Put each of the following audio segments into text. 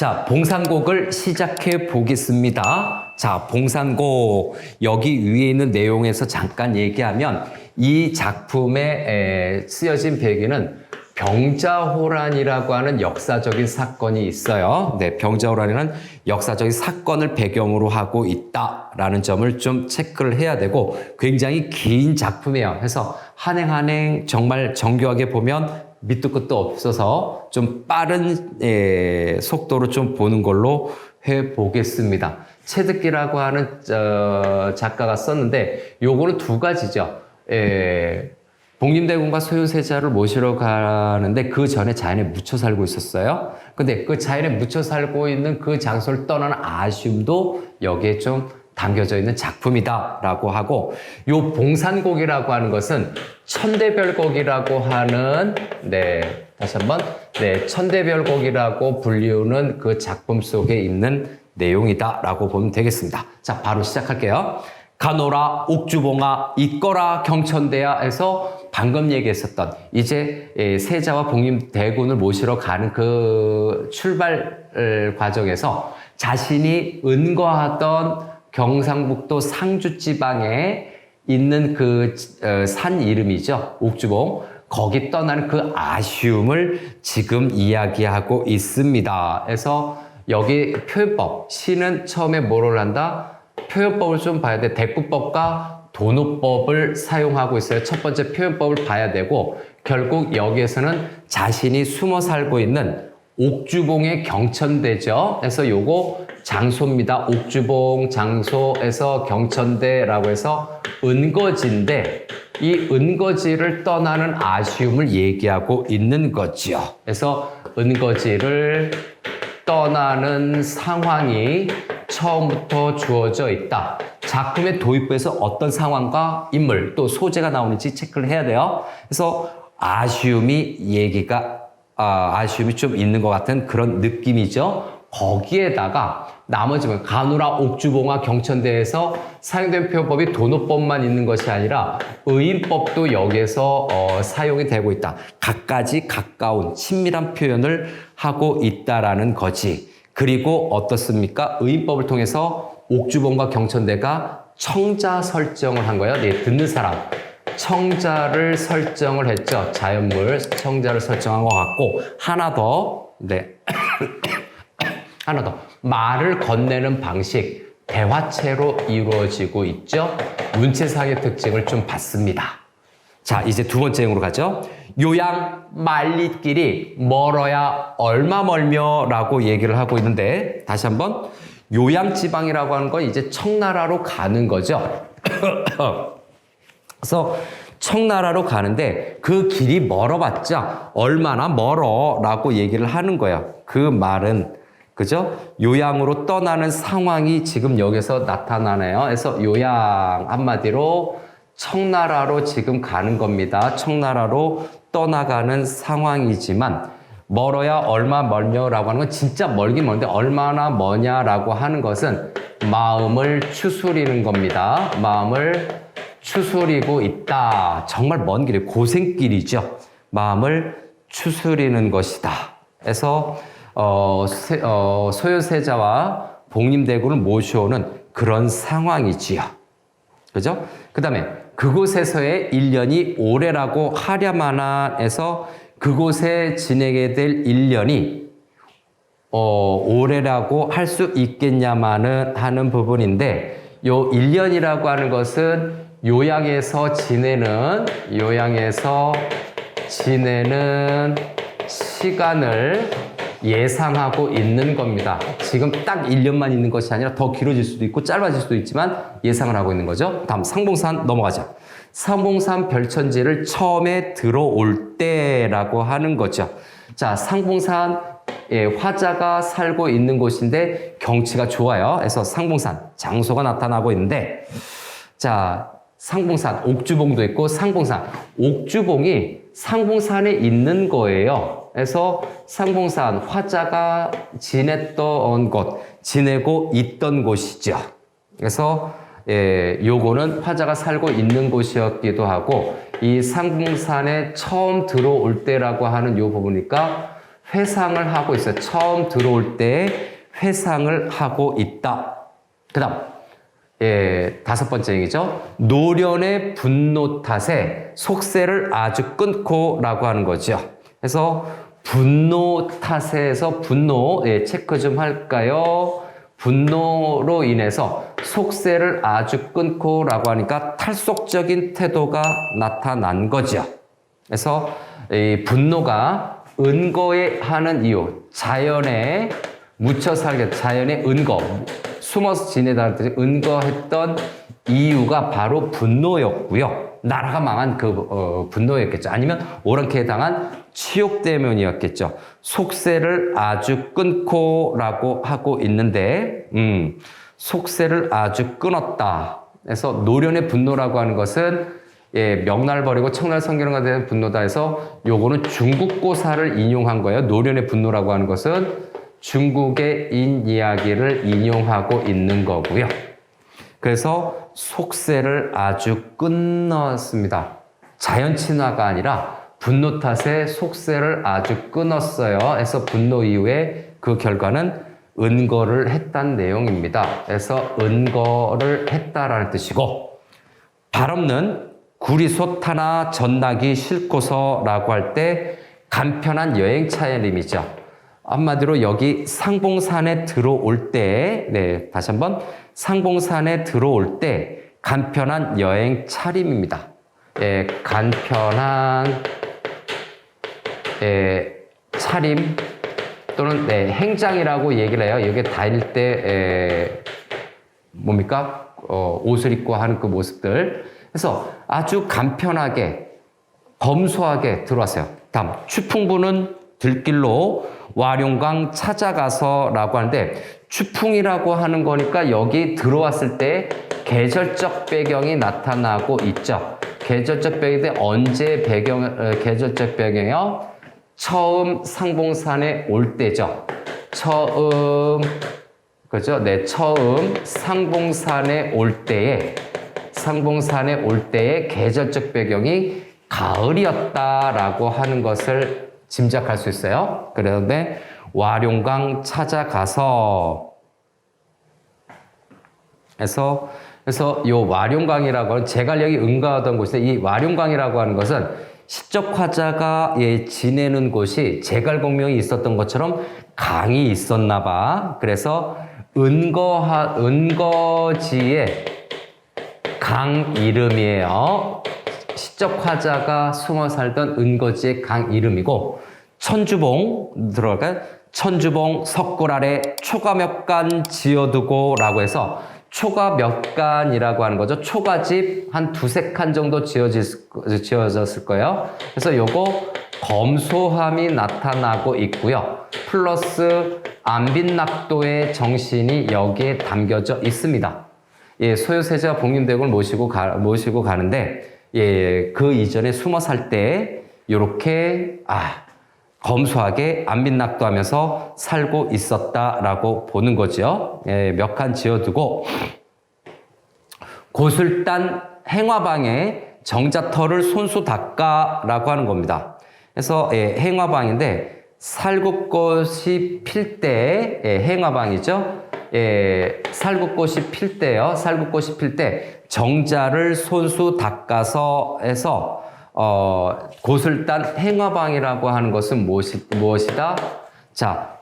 자, 봉산곡을 시작해 보겠습니다. 자, 봉산곡 여기 위에 있는 내용에서 잠깐 얘기하면 이 작품에 쓰여진 배경은 병자호란이라고 하는 역사적인 사건이 있어요. 네, 병자호란이라는 역사적인 사건을 배경으로 하고 있다라는 점을 좀 체크를 해야 되고 굉장히 긴 작품이에요. 그래서 한행 정말 정교하게 보면 밑도 끝도 없어서 좀 빠른 속도로 좀 보는 걸로 해보겠습니다. 채득기라고 하는 작가가 썼는데 요거는 두 가지죠. 복림대군과 소요세자를 모시러 가는데 그 전에 자연에 묻혀 살고 있었어요. 근데 그 자연에 묻혀 살고 있는 그 장소를 떠나는 아쉬움도 여기에 좀 담겨져 있는 작품이다라고 하고, 요 봉산곡이라고 하는 것은 천대별곡이라고 하는 다시 한번 천대별곡이라고 불리우는 그 작품 속에 있는 내용이다라고 보면 되겠습니다. 자, 바로 시작할게요. 가노라 옥주봉아 있거라 경천대야 해서 방금 얘기했었던 이제 세자와 복림대군을 모시러 가는 그 출발 과정에서 자신이 은거하던 경상북도 상주지방에 있는 그 산 이름이죠. 옥주봉. 거기 떠나는 그 아쉬움을 지금 이야기하고 있습니다. 그래서 여기 표현법, 시는 처음에 뭐를 한다? 표현법을 좀 봐야 돼. 대꾸법과 도노법을 사용하고 있어요. 첫 번째 표현법을 봐야 되고, 결국 여기에서는 자신이 숨어 살고 있는 옥주봉의 경천대죠. 그래서 요거 장소입니다. 옥주봉 장소에서 경천대라고 해서 은거지인데, 이 은거지를 떠나는 아쉬움을 얘기하고 있는 거죠. 그래서 은거지를 떠나는 상황이 처음부터 주어져 있다. 작품의 도입부에서 어떤 상황과 인물 또 소재가 나오는지 체크를 해야 돼요. 그래서 아쉬움이 좀 있는 것 같은 그런 느낌이죠. 거기에다가 나머지 가누라 옥주봉화 경천대에서 사용된 표현법이 도노법만 있는 것이 아니라 의인법도 여기에서 사용이 되고 있다. 각가지 가까운 친밀한 표현을 하고 있다라는 거지. 그리고 어떻습니까? 의인법을 통해서 옥주봉과 경천대가 청자 설정을 한 거예요. 네, 듣는 사람. 청자를 설정을 했죠. 자연물 청자를 설정한 것 같고, 하나 더, 하나 더. 말을 건네는 방식, 대화체로 이루어지고 있죠. 문체상의 특징을 좀 봤습니다. 자, 이제 두 번째 행으로 가죠. 요양 말리길이 멀어야 얼마 멀며 라고 얘기를 하고 있는데, 다시 한번 요양지방이라고 하는 건 이제 청나라로 가는 거죠. 그래서 청나라로 가는데 그 길이 멀어봤자 얼마나 멀어 라고 얘기를 하는 거예요. 그 말은 그죠? 요양으로 떠나는 상황이 지금 여기서 나타나네요. 그래서 요양 한마디로 청나라로 지금 가는 겁니다. 청나라로 떠나가는 상황이지만 멀어야 얼마 멀며라고 하는 건 진짜 멀긴 멀는데 얼마나 머냐라고 하는 것은 마음을 추스리는 겁니다. 마음을 추스리고 있다. 정말 먼 길이 고생길이죠. 마음을 추스리는 것이다. 그래서 소요세자와 복림대군을 모셔오는 그런 상황이지요. 그죠? 그 다음에 그곳에서의 1년이 오래라고 하랴마나 해서 그곳에 지내게 될 1년이 오래라고 할 수 있겠냐마는 하는 부분인데, 요 1년이라고 하는 것은 요양에서 지내는 시간을 예상하고 있는 겁니다. 지금 딱 1년만 있는 것이 아니라 더 길어질 수도 있고 짧아질 수도 있지만 예상을 하고 있는 거죠. 다음 상봉산 넘어가죠. 상봉산 별천지를 처음에 들어올 때라고 하는 거죠. 자, 상봉산 화자가 살고 있는 곳인데 경치가 좋아요. 그래서 상봉산 장소가 나타나고 있는데, 자, 상봉산 옥주봉도 있고 상봉산 옥주봉이 상봉산에 있는 거예요. 그래서 상봉산 화자가 지냈던 곳, 지내고 있던 곳이죠. 그래서 요거는 화자가 살고 있는 곳이었기도 하고, 이 상봉산에 처음 들어올 때라고 하는 요 부분이니까 회상을 하고 있어요. 처음 들어올 때 회상을 하고 있다. 그 다음, 다섯 번째 얘기죠. 노련의 분노 탓에 속세를 아주 끊고 라고 하는 거죠. 그래서 분노 탓에서 분노, 체크 좀 할까요? 분노로 인해서 속세를 아주 끊고 라고 하니까 탈속적인 태도가 나타난 거죠. 그래서 이 분노가 은거에 하는 이유, 자연에 묻혀 살게, 자연의 은거, 숨어서 지내다할 때 은거했던 이유가 바로 분노였고요. 나라가 망한 그 분노였겠죠. 아니면 오랑캐에 당한 치욕 때문이었겠죠. 속세를 아주 끊고 라고 하고 있는데 속세를 아주 끊었다. 그래서 노련의 분노라고 하는 것은 명날 버리고 청날 성기는가 대한 분노다 해서 요거는 중국고사를 인용한 거예요. 노련의 분노라고 하는 것은 중국의 인 이야기를 인용하고 있는 거고요. 그래서 속세를 아주 끊었습니다. 자연 친화가 아니라 분노 탓에 속세를 아주 끊었어요. 그래서 분노 이후에 그 결과는 은거를 했다는 내용입니다. 그래서 은거를 했다라는 뜻이고, 발없는 구리솥하나 전나기 싫고서라고 할 때 간편한 여행차의 의미죠. 한마디로 여기 상봉산에 들어올 때, 다시 한번 상봉산에 들어올 때 간편한 여행 차림입니다. 간편한 차림 또는 행장이라고 얘기를 해요. 여기 다닐 때 뭡니까? 옷을 입고 하는 그 모습들. 그래서 아주 간편하게 검소하게 들어왔어요. 다음, 추풍부는 들길로 와룡강 찾아가서라고 하는데, 추풍이라고 하는 거니까 여기 들어왔을 때 계절적 배경이 나타나고 있죠. 계절적 배경인데 언제 계절적 배경이요? 처음 상봉산에 올 때죠. 그죠? 처음 상봉산에 올 때에 계절적 배경이 가을이었다라고 하는 것을 짐작할 수 있어요. 그런데 와룡강 찾아가서 그래서 이 와룡강이라고 하는 제갈량이 응가하던 곳인데, 이 와룡강이라고 하는 것은 시적 화자가 지내는 곳이 제갈공명이 있었던 것처럼 강이 있었나 봐. 그래서 은거지의 강 이름이에요. 시적 화자가 숨어 살던 은거지의 강 이름이고, 천주봉 들어갈까요? 천주봉 석굴 아래 초가 몇 간 지어두고 라고 해서 초가 몇 간이라고 하는 거죠. 초가집 한 두세 칸 정도 지어졌을 거예요. 그래서 요거 검소함이 나타나고 있고요. 플러스 안빈낙도의 정신이 여기에 담겨져 있습니다. 소요세자 복림대군을 모시고 가는데, 그 이전에 숨어 살 때 요렇게 검소하게 안빈낙도 하면서 살고 있었다라고 보는 거죠. 몇 칸 지어두고, 고술단 행화방에 정자터를 손수 닦아라고 하는 겁니다. 그래서 행화방인데 살구꽃이 필 때, 행화방이죠. 살구꽃이 필 때요. 살구꽃이 필 때 정자를 손수 닦아서 해서 고술단 행화방이라고 하는 것은 무엇이다? 자,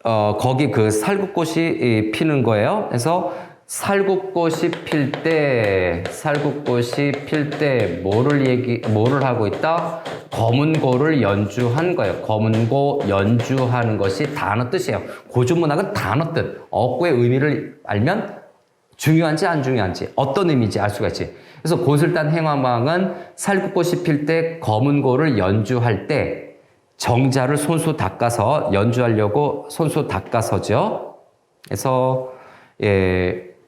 거기 그 살구꽃이 피는 거예요. 그래서 살구꽃이 필 때 뭐를 하고 있다? 검은고를 연주한 거예요. 검은고 연주하는 것이 단어 뜻이에요. 고전문학은 단어 뜻, 어구의 의미를 알면 중요한지 안 중요한지, 어떤 의미인지 알 수가 있지. 그래서 고술단 행화방은 살구꽃이 필 때 검은고를 연주할 때 정자를 손수 닦아서 연주하려고 손수 닦아서죠. 그래서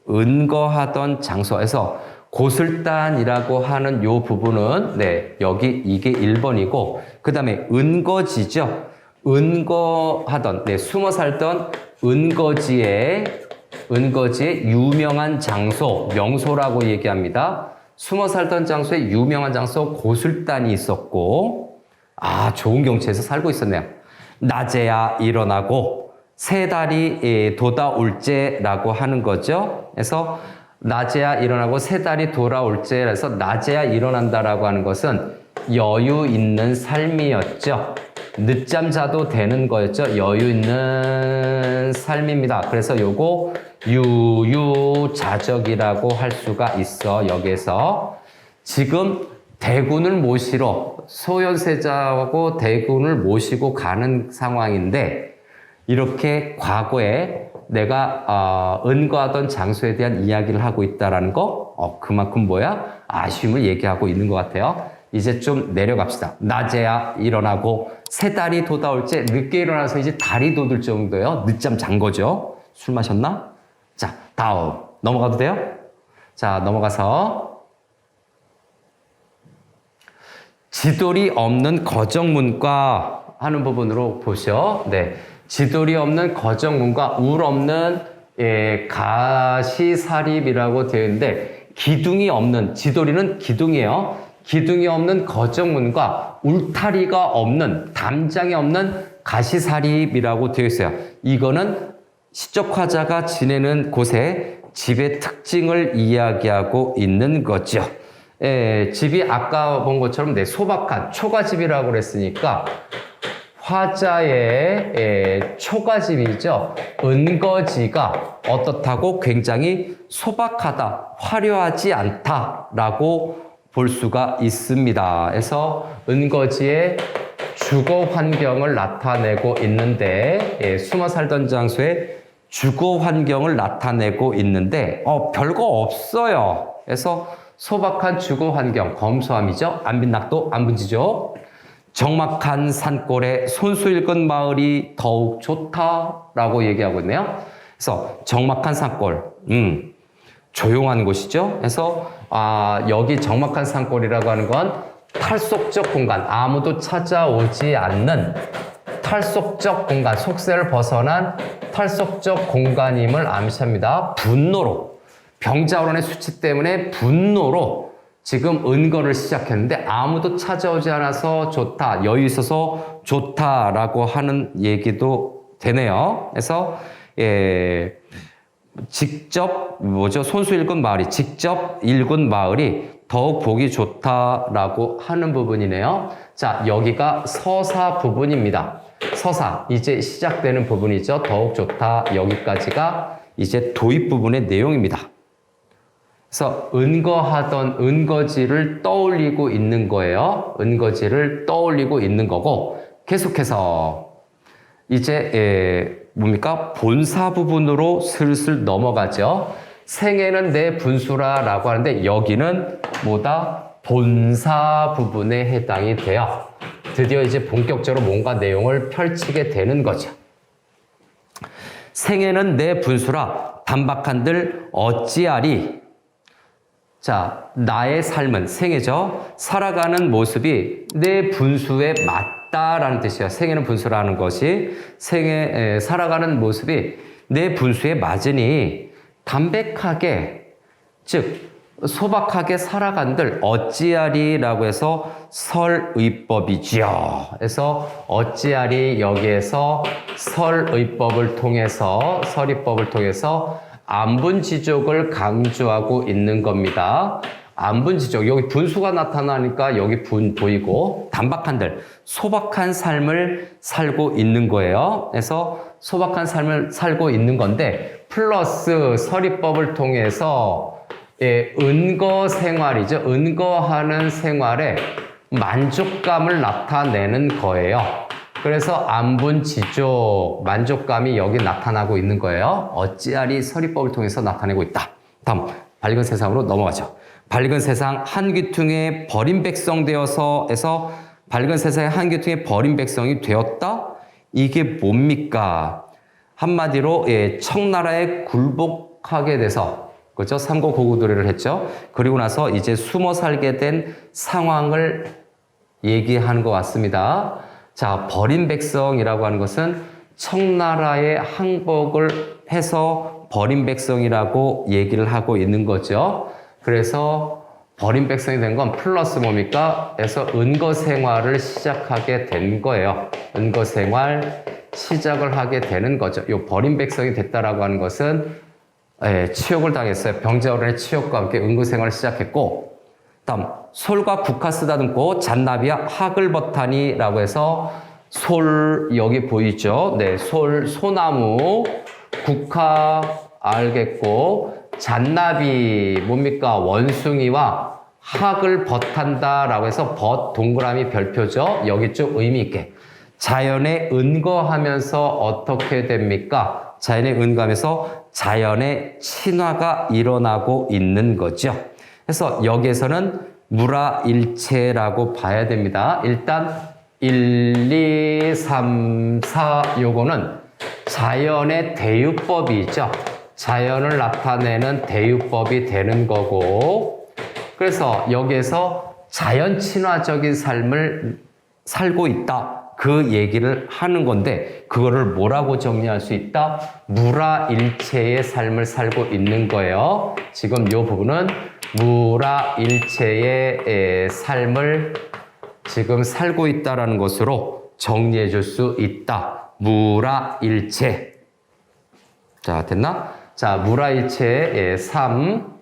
은거하던 장소에서 고술단이라고 하는 요 부분은 여기 이게 1번이고, 그 다음에 은거지죠. 은거하던 숨어 살던 은거지의 유명한 장소, 명소라고 얘기합니다. 숨어 살던 장소에 유명한 장소 고술단이 있었고, 좋은 경치에서 살고 있었네요. 낮에야 일어나고 세 달이 돋아올제라고 하는 거죠. 그래서 낮에야 일어나고 세 달이 돌아올제. 그래서 낮에야 일어난다라고 하는 것은 여유 있는 삶이었죠. 늦잠 자도 되는 거였죠. 여유 있는 삶입니다. 그래서 요거 유유자적이라고 할 수가 있어. 여기에서 지금 대군을 모시러 소현세자하고 대군을 모시고 가는 상황인데 이렇게 과거에 내가 은거하던 장소에 대한 이야기를 하고 있다라는 거 그만큼 뭐야? 아쉬움을 얘기하고 있는 것 같아요. 이제 좀 내려갑시다. 낮에야 일어나고 세 달이 돋아올제. 늦게 일어나서 이제 달이 돋을 정도예요. 늦잠 잔 거죠. 술 마셨나? 자, 다음 넘어가도 돼요? 자, 넘어가서 지돌이 없는 거정문과 하는 부분으로 보셔. 네, 지돌이 없는 거정문과 울 없는 가시사립이라고 되어 있는데 기둥이 없는, 지돌이는 기둥이에요. 기둥이 없는 거정문과 울타리가 없는, 담장이 없는 가시사립이라고 되어 있어요. 이거는 시적화자가 지내는 곳의 집의 특징을 이야기하고 있는 거죠. 집이 아까 본 것처럼 소박한 초가집이라고 그랬으니까 화자의 초가집이죠. 은거지가 어떻다고? 굉장히 소박하다, 화려하지 않다라고 볼 수가 있습니다. 그래서 은거지의 주거 환경을 나타내고 있는데 숨어 살던 장소에 주거 환경을 나타내고 있는데 별거 없어요. 그래서 소박한 주거 환경, 검소함이죠. 안빈낙도 안분지죠. 적막한 산골에 손수 읽은 마을이 더욱 좋다라고 얘기하고 있네요. 그래서 적막한 산골, 조용한 곳이죠. 그래서 여기 적막한 산골이라고 하는 건 탈속적 공간, 아무도 찾아오지 않는 탈속적 공간, 속세를 벗어난 탈속적 공간임을 암시합니다. 분노로, 병자호론의 수치 때문에 분노로 지금 은거를 시작했는데 아무도 찾아오지 않아서 좋다, 여유 있어서 좋다라고 하는 얘기도 되네요. 그래서 직접 손수 읽은 마을이, 직접 읽은 마을이 더욱 보기 좋다라고 하는 부분이네요. 자, 여기가 서사 부분입니다. 서사, 이제 시작되는 부분이죠. 더욱 좋다, 여기까지가 이제 도입 부분의 내용입니다. 그래서 은거하던 은거지를 떠올리고 있는 거예요. 은거지를 떠올리고 있는 거고, 계속해서 이제 뭡니까? 본사 부분으로 슬슬 넘어가죠. 생애는 내 분수라라고 하는데 여기는 뭐다? 본사 부분에 해당이 돼요. 드디어 이제 본격적으로 뭔가 내용을 펼치게 되는 거죠. 생애는 내 분수라 단박한들 어찌하리. 자, 나의 삶은 생애죠. 살아가는 모습이 내 분수에 맞다라는 뜻이에요. 생애는 분수라는 것이 살아가는 모습이 내 분수에 맞으니 담백하게, 즉 소박하게 살아간들 어찌하리라고 해서 설의법이지요. 그래서 어찌하리, 여기에서 설의법을 통해서, 설의법을 통해서 안분지족을 강조하고 있는 겁니다. 안분지족, 여기 분수가 나타나니까 여기 분 보이고, 단박한들, 소박한 삶을 살고 있는 거예요. 그래서 소박한 삶을 살고 있는 건데, 플러스 설의법을 통해서 은거 생활이죠. 은거하는 생활에 만족감을 나타내는 거예요. 그래서 안분지족, 만족감이 여기 나타나고 있는 거예요. 어찌하리 설의법을 통해서 나타내고 있다. 다음, 밝은 세상으로 넘어가죠. 밝은 세상 한귀퉁에 버린 백성 되어서 해서 밝은 세상에 한귀퉁에 버린 백성이 되었다? 이게 뭡니까? 한마디로 청나라에 굴복하게 돼서, 그렇죠? 삼고고구도래를 했죠. 그리고 나서 이제 숨어 살게 된 상황을 얘기하는 것 같습니다. 자, 버린 백성이라고 하는 것은 청나라에 항복을 해서 버린 백성이라고 얘기를 하고 있는 거죠. 그래서 버림백성이 된 건 플러스 뭡니까? 해서 은거 생활을 시작하게 된 거예요. 은거 생활 시작을 하게 되는 거죠. 요 버림백성이 됐다라고 하는 것은 치욕을 당했어요. 병자호란의 치욕과 함께 은거 생활을 시작했고, 다음 솔과 국화 쓰다듬고 잔나비와 하글버타니라고 해서 솔 여기 보이죠? 네, 소나무, 국화 알겠고, 잔나비 뭡니까? 원숭이와 학을 벗한다라고 해서 벗 동그라미 별표죠. 여기 좀 의미 있게 자연에 은거하면서 어떻게 됩니까? 자연에 은거하면서 자연의 친화가 일어나고 있는 거죠. 그래서 여기에서는 무라일체라고 봐야 됩니다. 일단 1, 2, 3, 4 요거는 자연의 대유법이 있죠. 자연을 나타내는 대유법이 되는 거고, 그래서 여기에서 자연 친화적인 삶을 살고 있다. 그 얘기를 하는 건데, 그거를 뭐라고 정리할 수 있다? 무라일체의 삶을 살고 있는 거예요. 지금 이 부분은 무라일체의 삶을 지금 살고 있다라는 것으로 정리해 줄 수 있다. 무라일체. 자, 됐나? 자, 무라일체의 삶.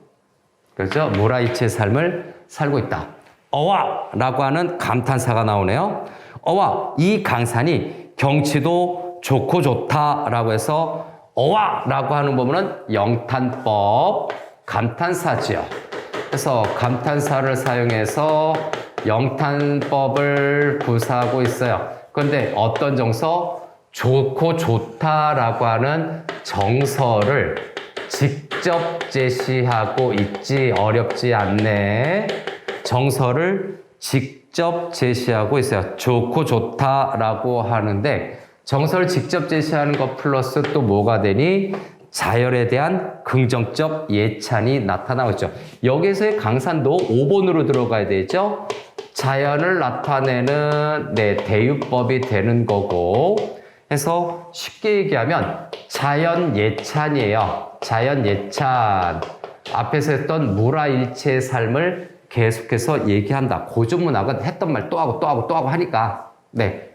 그렇죠? 무라일체의 삶을 살고 있다. 어와라고 하는 감탄사가 나오네요. 어와, 이 강산이 경치도 좋고 좋다라고 해서 어와라고 하는 부분은 영탄법, 감탄사지요. 그래서 감탄사를 사용해서 영탄법을 구사하고 있어요. 그런데 어떤 정서? 좋고 좋다라고 하는 정서를 직접 제시하고 있지. 어렵지 않네. 정서를 직접 제시하고 있어요. 좋고 좋다라고 하는데 정서를 직접 제시하는 것 플러스 또 뭐가 되니? 자연에 대한 긍정적 예찬이 나타나고 있죠. 여기서의 강산도 5번으로 들어가야 되죠. 자연을 나타내는 대유법이 되는 거고, 해서 쉽게 얘기하면 자연 예찬이에요. 자연 예찬. 앞에서 했던 무라일체의 삶을 계속해서 얘기한다. 고전문학은 했던 말 또 하고 또 하고 또 하고 하니까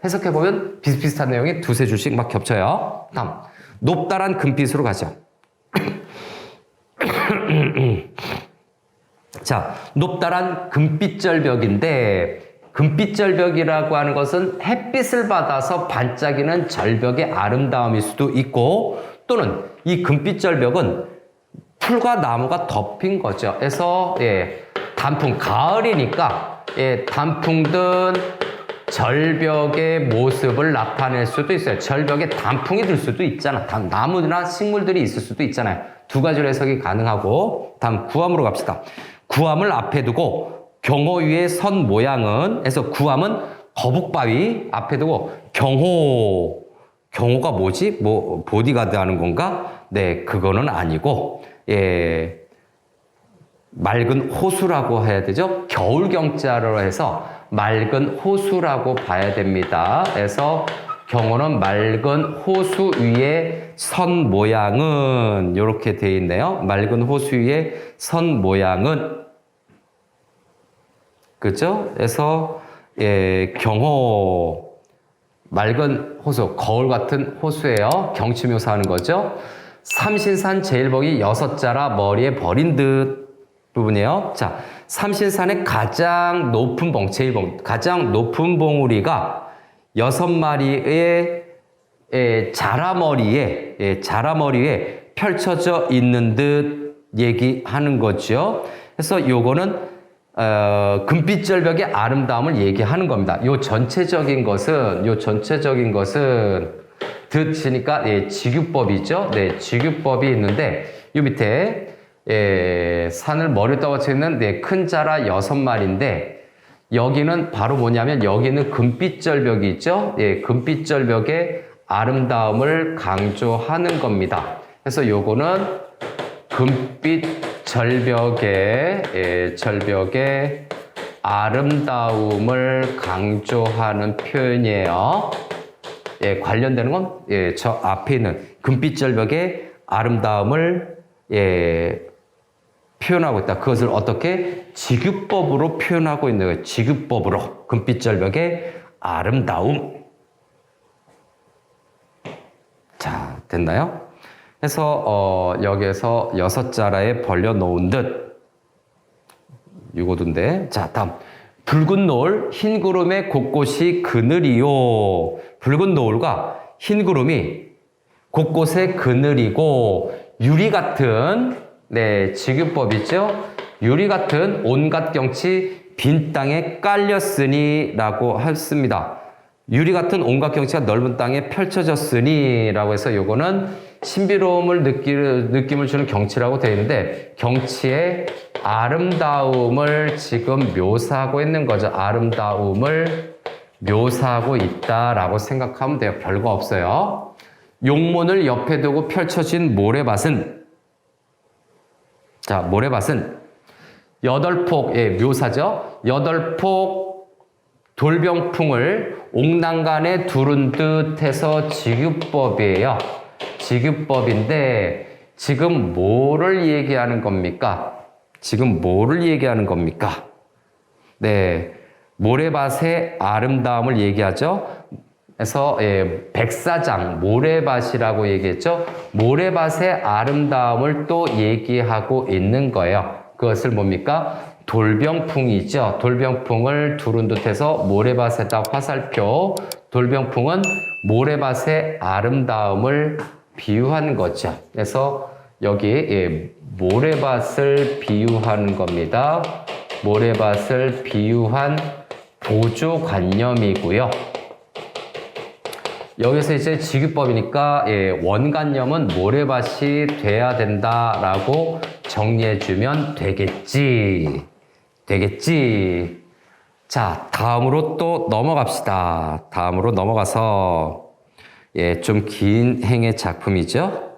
해석해보면 비슷비슷한 내용이 두세 줄씩 막 겹쳐요. 다음 높다란 금빛으로 가죠. 자, 높다란 금빛절벽인데, 금빛절벽이라고 하는 것은 햇빛을 받아서 반짝이는 절벽의 아름다움일 수도 있고, 또는 이 금빛절벽은 풀과 나무가 덮인 거죠. 그래서 단풍, 가을이니까 단풍 든 절벽의 모습을 나타낼 수도 있어요. 절벽에 단풍이 들 수도 있잖아. 나무나 식물들이 있을 수도 있잖아요. 두 가지로 해석이 가능하고, 다음 구암으로 갑시다. 구암을 앞에 두고 경호 위에 선 모양은, 해서 구암은 거북바위 앞에 두고 경호가 뭐지? 뭐 보디가드 하는 건가? 네, 그거는 아니고 맑은 호수라고 해야 되죠. 겨울 경자로 해서 맑은 호수라고 봐야 됩니다. 그래서 경호는 맑은 호수 위에 선 모양은 이렇게 되어 있네요. 맑은 호수 위에 선 모양은, 그죠? 그래서 경호 맑은 호수, 거울 같은 호수예요. 경치 묘사하는 거죠. 삼신산 제일봉이 6자라 머리에 버린 듯 부분이에요. 자, 삼신산의 가장 높은 봉, 제일봉, 가장 높은 봉우리가 6마리의 자라머리에 펼쳐져 있는 듯 얘기하는 거죠. 그래서 요거는 금빛절벽의 아름다움을 얘기하는 겁니다. 요 전체적인 것은 듣으니까 직유법이죠. 직유법이 있는데 요 밑에 산을 머리 떠받쳐 있는 큰 자라 6마리인데, 여기는 바로 뭐냐면 여기는 금빛절벽이 있죠. 금빛절벽의 아름다움을 강조하는 겁니다. 그래서 요거는 금빛절벽의 절벽의 아름다움을 강조하는 표현이에요. 관련되는 건 저 앞에 있는 금빛절벽의 아름다움을 표현하고 있다. 그것을 어떻게? 지규법으로 표현하고 있는 거예요. 지규법으로. 금빛절벽의 아름다움. 자, 됐나요? 그래서 여기에서 6자라에 벌려놓은 듯 이거던데. 자, 다음. 붉은 노을, 흰 구름의 곳곳이 그늘이요. 붉은 노을과 흰 구름이 곳곳에 그늘이고 유리 같은 지규법이죠. 유리 같은 온갖 경치 빈 땅에 깔렸으니 라고 했습니다. 유리 같은 온갖 경치가 넓은 땅에 펼쳐졌으니 라고 해서 요거는 신비로움을 느낌을 주는 경치라고 되어 있는데 경치의 아름다움을 지금 묘사하고 있는 거죠. 아름다움을 묘사하고 있다라고 생각하면 돼요. 별거 없어요. 용문을 옆에 두고 펼쳐진 모래밭은 자, 모래밭은 8폭의 묘사죠. 8폭 돌병풍을 옥난간에 두른 듯 해서 지규법이에요. 지규법인데 지금 뭐를 얘기하는 겁니까? 지금 뭐를 얘기하는 겁니까? 네, 모래밭의 아름다움을 얘기하죠. 그래서 백사장, 모래밭이라고 얘기했죠. 모래밭의 아름다움을 또 얘기하고 있는 거예요. 그것을 뭡니까? 돌병풍이죠. 돌병풍을 두른 듯해서 모래밭에다 화살표. 돌병풍은 모래밭의 아름다움을 비유한 거죠. 그래서 여기 모래밭을 비유하는 겁니다. 모래밭을 비유한 보조관념이고요. 여기서 이제 지규법이니까 원관념은 모래밭이 돼야 된다라고 정리해주면 되겠지. 자, 다음으로 또 넘어갑시다. 다음으로 넘어가서 좀 긴 행의 작품이죠.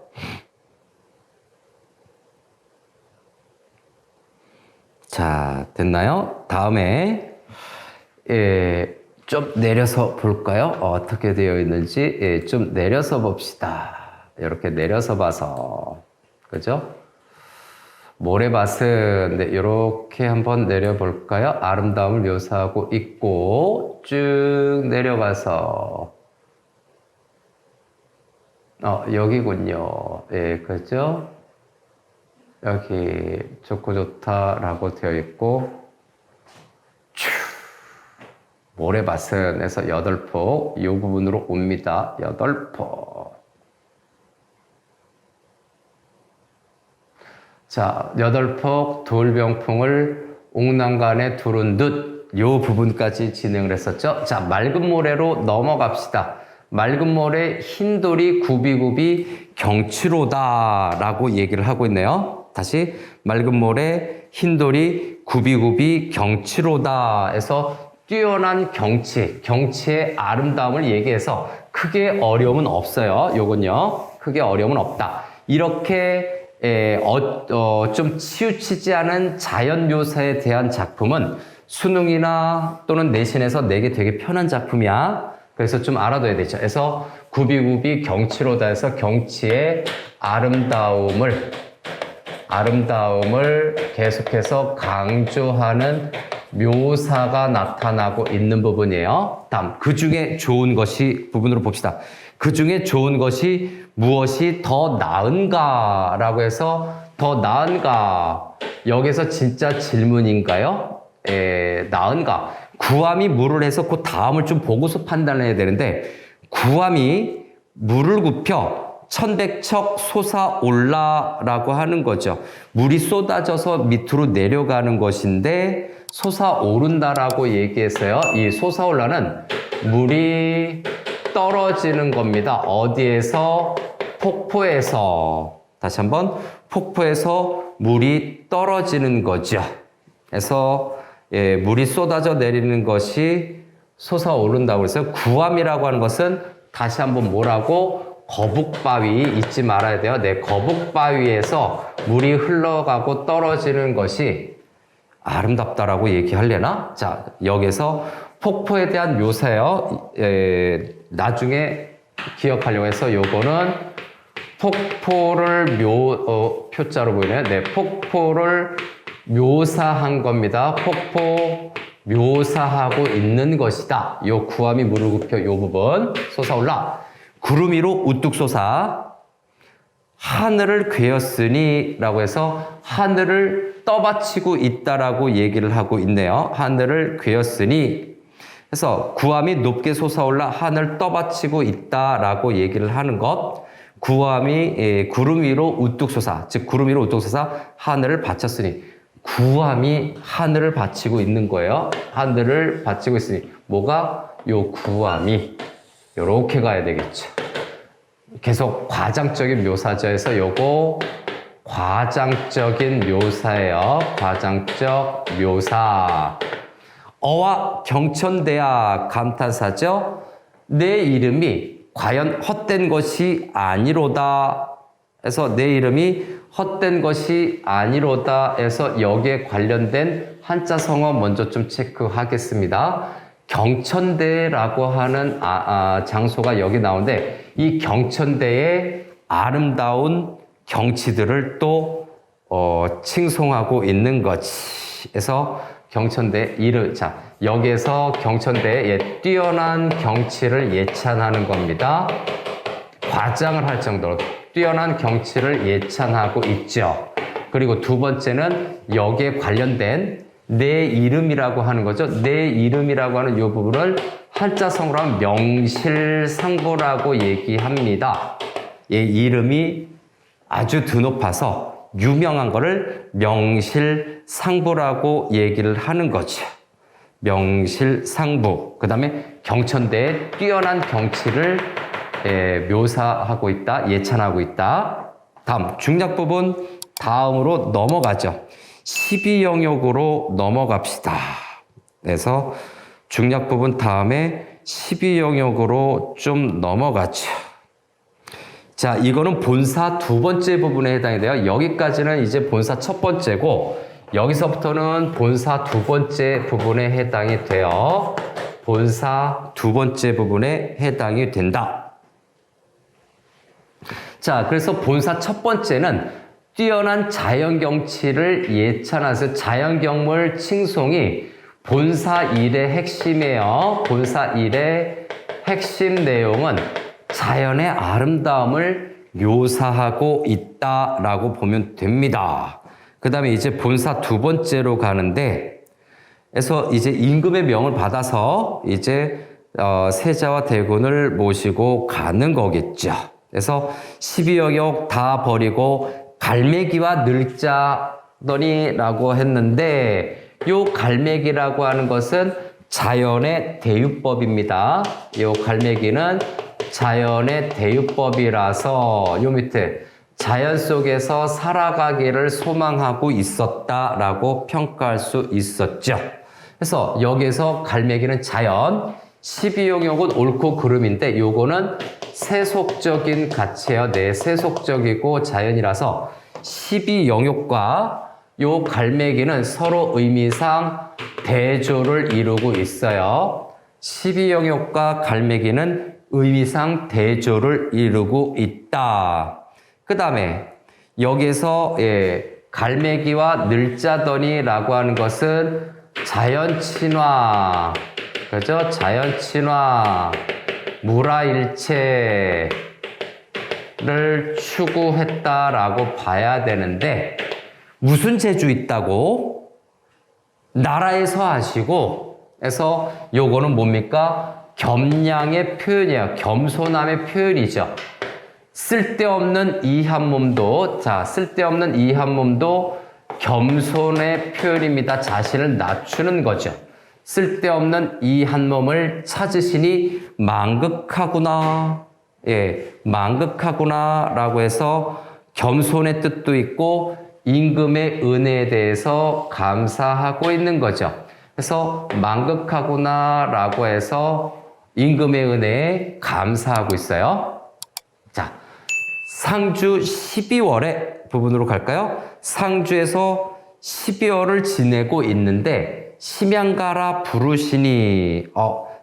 자, 됐나요? 다음에 좀 내려서 볼까요? 어떻게 되어 있는지 좀 내려서 봅시다. 이렇게 내려서 봐서 그죠? 모래밭은 이렇게 한번 내려볼까요? 아름다움을 묘사하고 있고 쭉 내려가서 여기군요. 그죠? 여기 좋고 좋다라고 되어 있고 모래밭은 해서 8폭 이 부분으로 옵니다. 8폭. 자, 8폭 돌병풍을 옥난간에 두른 듯 이 부분까지 진행을 했었죠. 자, 맑은 모래로 넘어갑시다. 맑은 모래 흰돌이 굽이굽이 경치로다 라고 얘기를 하고 있네요. 다시 맑은 모래 흰돌이 굽이굽이 경치로다 해서 뛰어난 경치의 아름다움을 얘기해서 크게 어려움은 없어요. 요건요. 크게 어려움은 없다. 이렇게 좀 치우치지 않은 자연 묘사에 대한 작품은 수능이나 또는 내신에서 내게 되게 편한 작품이야. 그래서 좀 알아둬야 되죠. 그래서 굽이굽이 경치로다 해서 경치의 아름다움을 계속해서 강조하는 묘사가 나타나고 있는 부분이에요. 다음, 그 중에 좋은 것이 부분으로 봅시다. 그 중에 좋은 것이 무엇이 더 나은가? 라고 해서 더 나은가? 여기서 진짜 질문인가요? 나은가? 구함이 물을 해서 그 다음을 좀 보고서 판단해야 되는데 구함이 물을 굽혀 천백척 솟아올라라고 하는 거죠. 물이 쏟아져서 밑으로 내려가는 것인데 솟아오른다라고 얘기했어요. 이 솟아올라는 물이 떨어지는 겁니다. 어디에서? 폭포에서. 다시 한번 폭포에서 물이 떨어지는 거죠. 그래서 물이 쏟아져 내리는 것이 솟아오른다고 해서 구함이라고 하는 것은 다시 한번 뭐라고? 거북바위 잊지 말아야 돼요. 거북바위에서 물이 흘러가고 떨어지는 것이 아름답다라고 얘기하려나? 자, 여기서 폭포에 대한 묘사예요. 나중에 기억하려고 해서 요거는 폭포를 표자로 보이네요. 네, 폭포를 묘사한 겁니다. 폭포 묘사하고 있는 것이다. 요 구함이 무릎 굽혀 요 부분 솟아올라 구름 위로 우뚝 솟아 하늘을 괴었으니 라고 해서 하늘을 떠받치고 있다라고 얘기를 하고 있네요. 하늘을 괴었으니 그래서 구함이 높게 솟아올라 하늘을 떠받치고 있다라고 얘기를 하는 것 구함이 구름 위로 우뚝 솟아 즉 구름 위로 우뚝 솟아 하늘을 받쳤으니 구함이 하늘을 받치고 있는 거예요. 하늘을 받치고 있으니 뭐가? 요 구함이 요렇게 가야 되겠죠. 계속 과장적인 묘사죠. 해서 요거 과장적인 묘사예요. 과장적 묘사. 어와 경천대야 감탄사죠. 내 이름이 과연 헛된 것이 아니로다. 해서 내 이름이 헛된 것이 아니로다 해서 여기에 관련된 한자 성어 먼저 좀 체크하겠습니다. 경천대라고 하는 장소가 여기 나오는데 이 경천대의 아름다운 경치들을 또 칭송하고 있는 거지. 그래서 경천대 이름 자 여기에서 경천대의 뛰어난 경치를 예찬하는 겁니다. 과장을 할 정도로 뛰어난 경치를 예찬하고 있죠. 그리고 두 번째는 여기에 관련된 내 이름이라고 하는 거죠. 내 이름이라고 하는 이 부분을 한자성으로 하면 명실상부라고 얘기합니다. 이 이름이 아주 드높아서 유명한 거를 명실상부라고 얘기를 하는 거죠. 명실상부. 그 다음에 경천대의 뛰어난 경치를 묘사하고 있다, 예찬하고 있다. 다음 중략 부분 다음으로 넘어가죠. 12영역으로 넘어갑시다. 그래서 중략 부분 다음에 12영역으로 좀 넘어가죠. 자, 이거는 본사 두 번째 부분에 해당이 돼요. 여기까지는 이제 본사 첫 번째고 여기서부터는 본사 두 번째 부분에 해당이 돼요. 본사 두 번째 부분에 해당이 된다. 자, 그래서 본사 첫 번째는 뛰어난 자연경치를 예찬하면서 자연경물 칭송이 본사 1의 핵심이에요. 본사 1의 핵심 내용은 자연의 아름다움을 묘사하고 있다라고 보면 됩니다. 그 다음에 이제 본사 두 번째로 가는데, 그래서 이제 임금의 명을 받아서 이제 세자와 대군을 모시고 가는 거겠죠. 그래서 12영역 다 버리고 갈매기와 늙자더니라고 했는데 요 갈매기라고 하는 것은 자연의 대유법입니다. 요 갈매기는 자연의 대유법이라서 요 밑에 자연 속에서 살아가기를 소망하고 있었다라고 평가할 수 있었죠. 그래서 여기서 갈매기는 자연, 12영역은 옳고 그름인데 요거는 세속적인 가치예요. 네, 세속적이고 자연이라서 12영역과 요 갈매기는 서로 의미상 대조를 이루고 있어요. 12영역과 갈매기는 의미상 대조를 이루고 있다. 그 다음에 여기서 갈매기와 늙자더니라고 하는 것은 자연친화, 그죠? 자연친화, 물화일체를 추구했다라고 봐야 되는데 무슨 재주 있다고? 나라에서 하시고 해서 요거는 뭡니까? 겸양의 표현이에요. 겸손함의 표현이죠. 쓸데없는 이 한 몸도 쓸데없는 이 한 몸도 겸손의 표현입니다. 자신을 낮추는 거죠. 쓸데없는 이 한 몸을 찾으시니 망극하구나. 망극하구나 라고 해서 겸손의 뜻도 있고 임금의 은혜에 대해서 감사하고 있는 거죠. 그래서 망극하구나 라고 해서 임금의 은혜에 감사하고 있어요. 자, 상주 12월의 부분으로 갈까요? 상주에서 12월을 지내고 있는데 심양가라 부르시니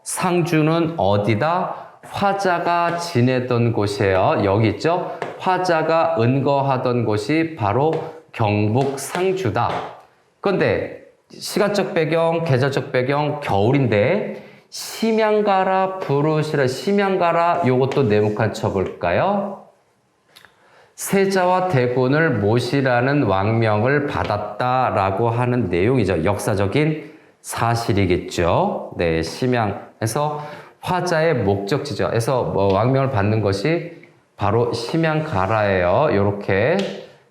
상주는 어디다? 화자가 지내던 곳이에요. 여기 있죠? 화자가 은거하던 곳이 바로 경북 상주다. 그런데 시간적 배경, 계절적 배경 겨울인데 심양가라 부르시라. 심양가라 요것도 네모칸 쳐볼까요? 세자와 대군을 모시라는 왕명을 받았다라고 하는 내용이죠. 역사적인 사실이겠죠. 네, 심양에서 화자의 목적지죠. 그래서 뭐 왕명을 받는 것이 바로 심양가라예요. 요렇게.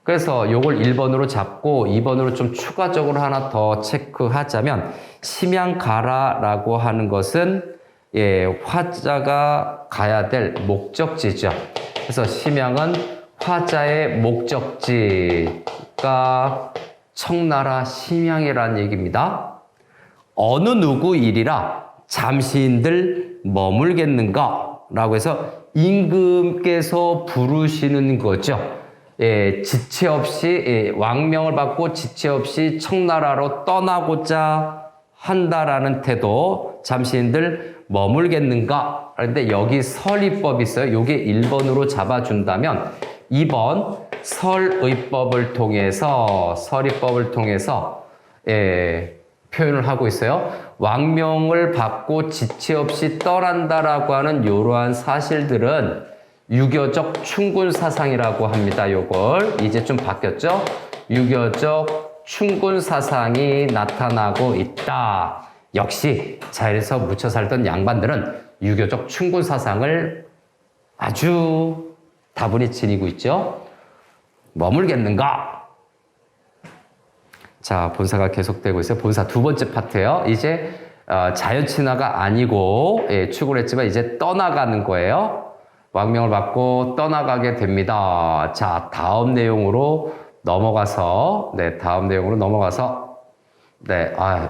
그래서 요걸 1번으로 잡고 2번으로 좀 추가적으로 하나 더 체크하자면 심양가라라고 하는 것은 화자가 가야 될 목적지죠. 그래서 심양은 화자의 목적지가 청나라 심양이라는 얘기입니다. 어느 누구 일이라 잠시인들 머물겠는가? 라고 해서 임금께서 부르시는 거죠. 지체 없이, 왕명을 받고 지체 없이 청나라로 떠나고자 한다라는 태도, 잠시인들 머물겠는가? 그런데 여기 설의법이 있어요. 요게 1번으로 잡아준다면 2번 설의법을 통해서, 설의법을 통해서, 표현을 하고 있어요. 왕명을 받고 지체 없이 떠난다라고 하는 이러한 사실들은 유교적 충군 사상이라고 합니다. 요걸 이제 좀 바뀌었죠? 유교적 충군 사상이 나타나고 있다. 역시 자연에서 묻혀 살던 양반들은 유교적 충군 사상을 아주 다분히 지니고 있죠. 머물겠는가? 자, 본사가 계속되고 있어요. 본사 두 번째 파트예요. 이제 자연 친화가 아니고 추구를 했지만 이제 떠나가는 거예요. 왕명을 받고 떠나가게 됩니다. 자, 다음 내용으로 넘어가서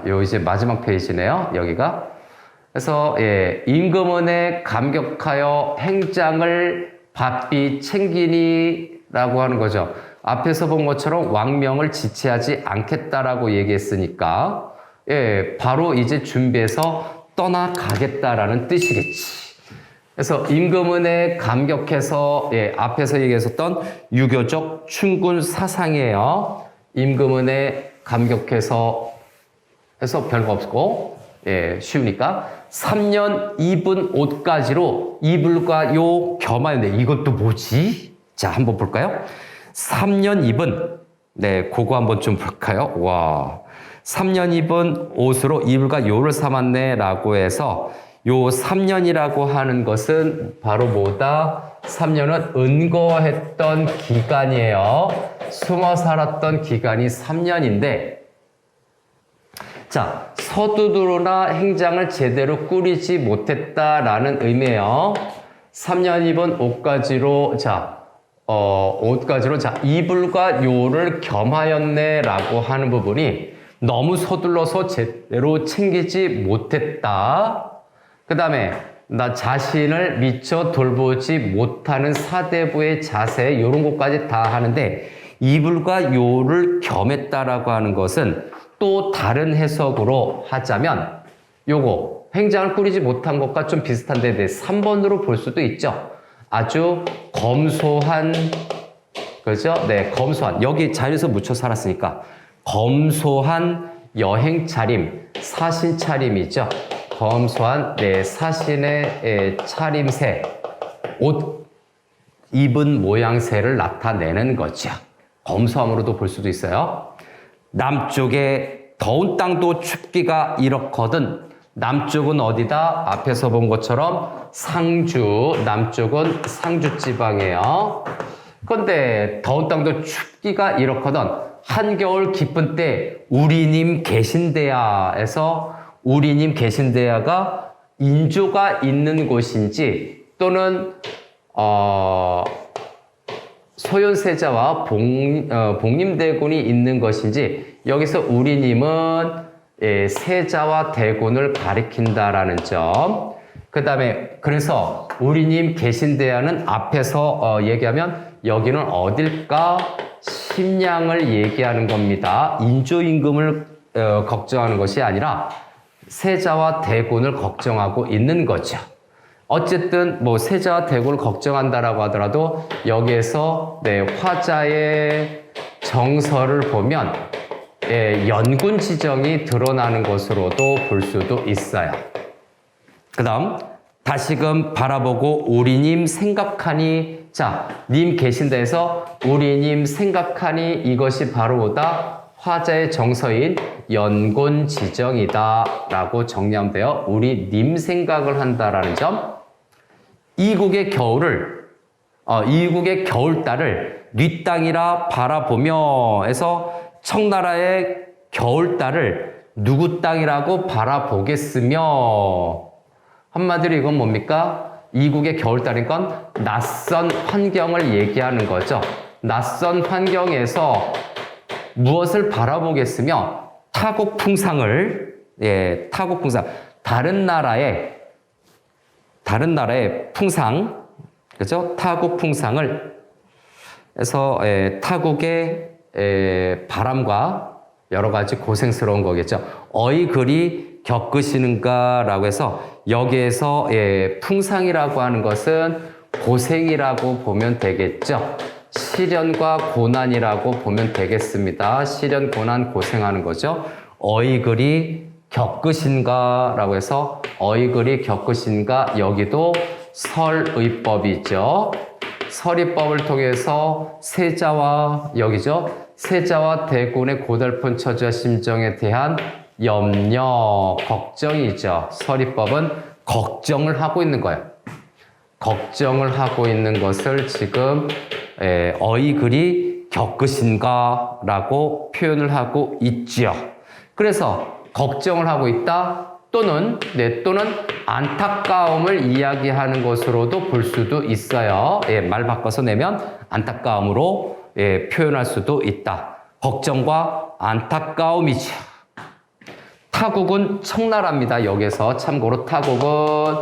요 이제 마지막 페이지네요. 여기가. 그래서 임금은에 감격하여 행장을 바삐 챙기니라고 하는 거죠. 앞에서 본 것처럼 왕명을 지체하지 않겠다라고 얘기했으니까 바로 이제 준비해서 떠나가겠다라는 뜻이겠지. 그래서 임금은에 감격해서 앞에서 얘기했었던 유교적 충군 사상이에요. 임금은에 감격해서 해서 별거 없고 쉬우니까 3년 입은 옷가지로 이불과 요 겸하였네. 이것도 뭐지? 자, 한번 볼까요? 3년 입은 그거 한번 좀 볼까요? 와, 3년 입은 옷으로 이불과 요를 삼았네 라고 해서 요 3년이라고 하는 것은 바로 뭐다? 3년은 은거했던 기간이에요. 숨어 살았던 기간이 3년인데 자, 서두르나 행장을 제대로 꾸리지 못했다라는 의미예요. 3년 입은 옷가지로 이불과 요를 겸하였네 라고 하는 부분이 너무 서둘러서 제대로 챙기지 못했다. 그 다음에 나 자신을 미처 돌보지 못하는 사대부의 자세 이런 것까지 다 하는데 이불과 요를 겸했다라고 하는 것은 또 다른 해석으로 하자면 요거 행장을 꾸리지 못한 것과 좀 비슷한데 3번으로 볼 수도 있죠. 아주 검소한 그죠? 검소한 여기 자리에서 묻혀 살았으니까 검소한 여행 차림, 사신 차림이죠. 검소한 사신의 차림새, 옷 입은 모양새를 나타내는 거죠. 검소함으로도 볼 수도 있어요. 남쪽에 더운 땅도 춥기가 이렇거든. 남쪽은 어디다? 앞에서 본 것처럼 상주, 남쪽은 상주 지방이에요. 그런데 더운 땅도 춥기가 이렇거든. 한겨울 깊은 때 우리님 계신데야에서 우리님 계신데야가 인조가 있는 곳인지 또는 소현세자와 복림대군이 있는 것인지 여기서 우리님은 세자와 대군을 가리킨다라는 점. 그 다음에 그래서 우리님 계신데야는 앞에서 얘기하면 여기는 어딜까? 심양을 얘기하는 겁니다. 인조임금을 걱정하는 것이 아니라 세자와 대군을 걱정하고 있는 거죠. 어쨌든 뭐 세자와 대구를 걱정한다라고 하더라도 여기에서 네, 화자의 정서를 보면 연군 지정이 드러나는 것으로도 볼 수도 있어요. 그 다음 다시금 바라보고 우리님 생각하니 자, 님 계신다 해서 우리님 생각하니 이것이 바로 뭐다? 화자의 정서인 연곤 지정이다 라고 정리하면 돼요. 우리 님 생각을 한다라는 점. 이국의 겨울달을 뒷땅이라 바라보며 해서 청나라의 겨울달을 누구 땅이라고 바라보겠으며 한마디로 이건 뭡니까? 이국의 겨울달인 건 낯선 환경을 얘기하는 거죠. 낯선 환경에서 무엇을 바라보겠으며 타국풍상을 타국풍상 다른 나라의 풍상 그죠? 타국풍상을 해서 타국의 바람과 여러 가지 고생스러운 거겠죠. 어이 그리 겪으시는가라고 해서 여기에서 풍상이라고 하는 것은 고생이라고 보면 되겠죠. 시련과 고난이라고 보면 되겠습니다. 시련, 고난, 고생하는 거죠. 어이 그리 겪으신가라고 해서 어이 그리 겪으신가 여기도 설의법이죠. 설의법을 통해서 세자와 여기죠. 세자와 대군의 고달픈 처지와 심정에 대한 염려, 걱정이죠. 설의법은 걱정을 하고 있는 거예요. 걱정을 하고 있는 것을 지금 어이 그리 겪으신가 라고 표현을 하고 있지요. 그래서 걱정을 하고 있다 또는 안타까움을 이야기하는 것으로도 볼 수도 있어요. 말 바꿔서 내면 안타까움으로 표현할 수도 있다. 걱정과 안타까움이죠. 타국은 청나라입니다. 여기서 참고로 타국은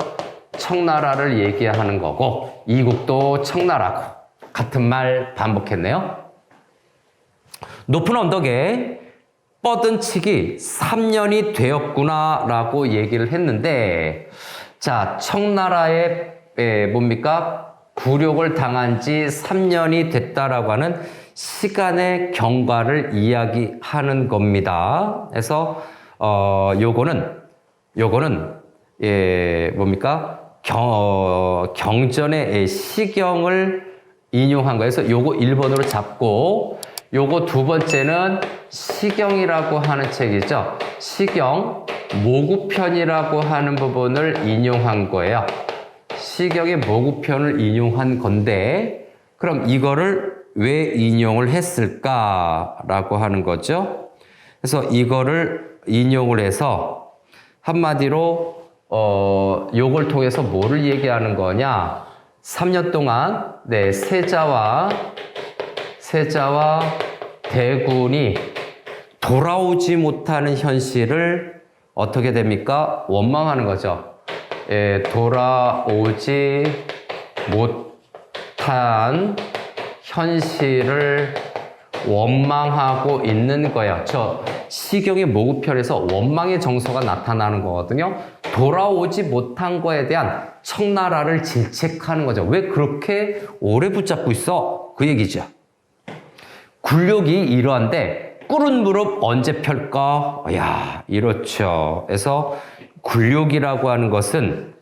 청나라를 얘기하는 거고 이국도 청나라고 같은 말 반복했네요. 높은 언덕에 뻗은치기 3년이 되었구나 라고 얘기를 했는데 자 청나라에 뭡니까? 굴욕을 당한 지 3년이 됐다라고 하는 시간의 경과를 이야기하는 겁니다. 그래서 요거는 뭡니까? 경전의 시경을 인용한 거예요. 그래서 요거 1번으로 잡고 요거 두 번째는 시경이라고 하는 책이죠. 시경 모구편이라고 하는 부분을 인용한 거예요. 시경의 모구편을 인용한 건데 그럼 이거를 왜 인용을 했을까라고 하는 거죠. 그래서 이거를 인용을 해서 한마디로 요걸 통해서 뭐를 얘기하는 거냐? 3년 동안 세자와 대군이 돌아오지 못하는 현실을 어떻게 됩니까? 원망하는 거죠. 돌아오지 못한 현실을 원망하고 있는 거예요. 저 시경의 모구편에서 원망의 정서가 나타나는 거거든요. 돌아오지 못한 거에 대한 청나라를 질책하는 거죠. 왜 그렇게 오래 붙잡고 있어? 그 얘기죠. 굴욕이 이러한데 꿇은 무릎 언제 펼까? 야, 이렇죠. 그래서 굴욕이라고 하는 것은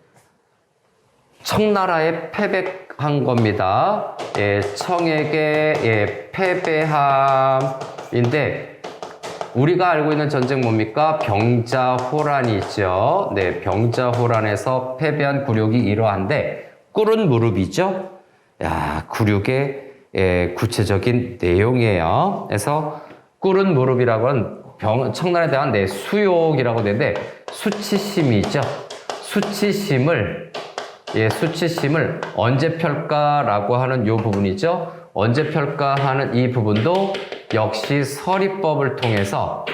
청나라에 패배한 겁니다. 청에게 패배함인데 우리가 알고 있는 전쟁 뭡니까? 병자호란이죠. 병자호란에서 패배한 굴욕이 이러한데 꿇은 무릎이죠. 야, 굴욕의 구체적인 내용이에요. 그래서 꿇은 무릎이라고 하는 청나라에 대한 수욕이라고 되는데 수치심이죠. 수치심을 언제 펼까라고 하는 이 부분이죠. 언제 펼까 하는 이 부분도 역시 설의법을 통해서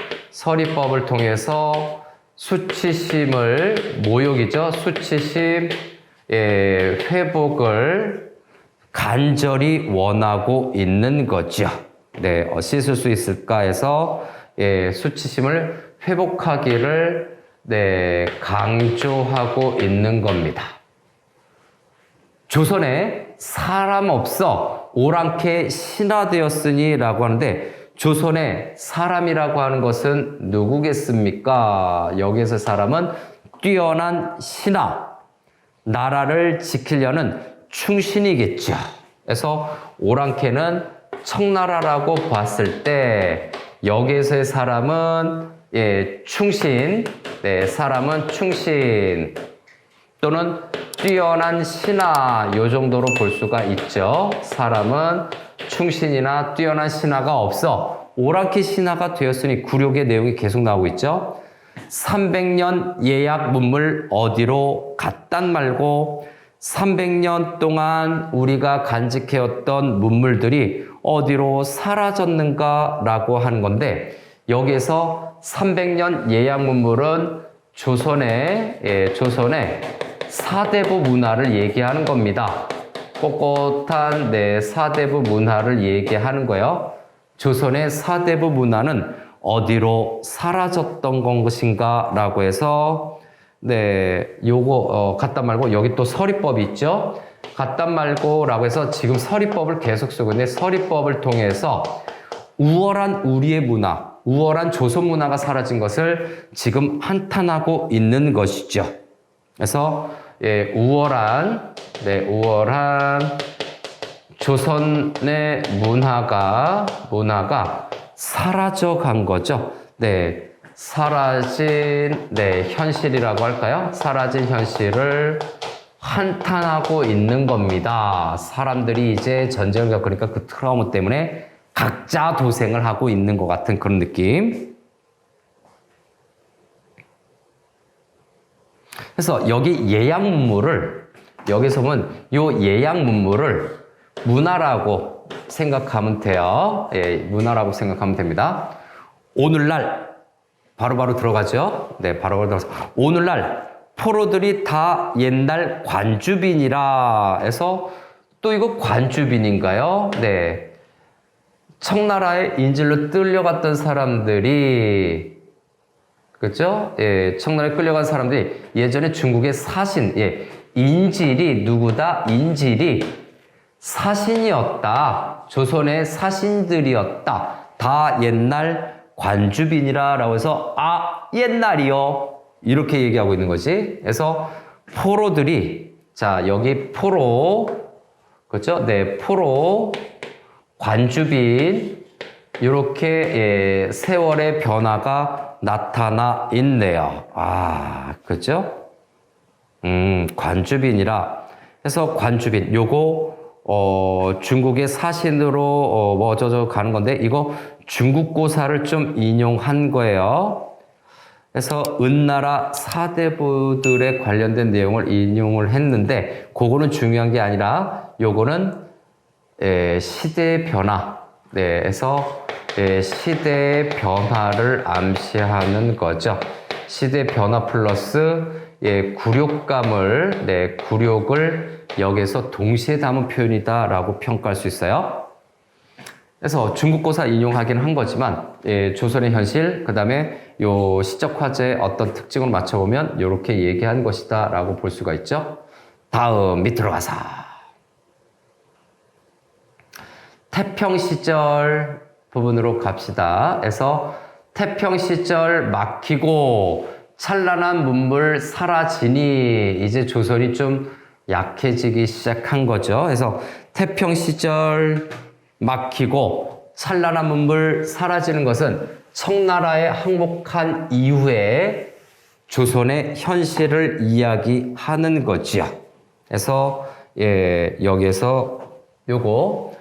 수치심을 모욕이죠. 수치심 회복을 간절히 원하고 있는 거죠. 씻을 수 있을까 해서 수치심을 회복하기를 강조하고 있는 겁니다. 조선에 사람 없어 오랑캐 신하 되었으니 라고 하는데 조선에 사람이라고 하는 것은 누구겠습니까? 여기서 사람은 뛰어난 신하, 나라를 지키려는 충신이겠죠. 그래서 오랑캐는 청나라라고 봤을 때 여기에서의 사람은 충신, 사람은 충신 또는 뛰어난 신하 요 정도로 볼 수가 있죠. 사람은 충신이나 뛰어난 신하가 없어 오랑캐 신하가 되었으니 굴욕의 내용이 계속 나오고 있죠. 300년 예약 문물 어디로 갔단 말고 300년 동안 우리가 간직해왔던 문물들이 어디로 사라졌는가 라고 하는 건데 여기에서 300년 예약 문물은 조선의 사대부 문화를 얘기하는 겁니다. 꼿꼿한 사대부 문화를 얘기하는 거예요. 조선의 사대부 문화는 어디로 사라졌던 것인가 라고 해서 요거 갖다 말고 여기 또 서리법이 있죠. 갖다 말고 라고 해서 지금 서리법을 계속 쓰고 있는데 서리법을 통해서 우월한 우리의 문화, 우월한 조선 문화가 사라진 것을 지금 한탄하고 있는 것이죠. 그래서 우월한 조선의 문화가 사라져 간 거죠. 사라진 현실이라고 할까요? 사라진 현실을 한탄하고 있는 겁니다. 사람들이 이제 전쟁을 겪으니까 그 트라우마 때문에 각자 도생을 하고 있는 것 같은 그런 느낌. 그래서 여기 예양문물을 여기서 보면 요 예양문물을 문화라고 생각하면 돼요. 문화라고 생각하면 됩니다. 오늘날 바로바로 들어가죠. 바로바로 들어가서 오늘날 포로들이 다 옛날 관주빈이라 해서 또 이거 관주빈인가요? 청나라의 인질로 끌려갔던 사람들이 그렇죠? 청나라에 끌려간 사람들이 예전에 중국의 사신, 인질이 누구다? 인질이 사신이었다. 조선의 사신들이었다. 다 옛날 관주빈이라고 해서 옛날이요. 이렇게 얘기하고 있는 거지. 그래서 포로들이 자, 여기 포로 그렇죠? 포로 관주빈 이렇게 세월의 변화가 나타나 있네요. 그렇죠? 관주빈이라 해서 관주빈 요거 중국의 사신으로 어쩌저 가는 건데 이거 중국 고사를 좀 인용한 거예요. 그래서 은나라 사대부들에 관련된 내용을 인용을 했는데 그거는 중요한 게 아니라 요거는 시대의 변화 해서 시대의 변화를 암시하는 거죠. 시대 변화 플러스 굴욕감을 굴욕을 여기서 동시에 담은 표현이다라고 평가할 수 있어요. 그래서 중국고사 인용하긴 한 거지만 조선의 현실 그 다음에 요 시적 화제의 어떤 특징을 맞춰보면 이렇게 얘기한 것이다라고 볼 수가 있죠. 다음 밑으로 가서 태평 시절 부분으로 갑시다. 그래서 태평 시절 막히고 찬란한 문물 사라지니 이제 조선이 좀 약해지기 시작한 거죠. 그래서 태평 시절 막히고 찬란한 문물 사라지는 것은 청나라의 항복한 이후에 조선의 현실을 이야기하는 거지요. 그래서 여기에서 요거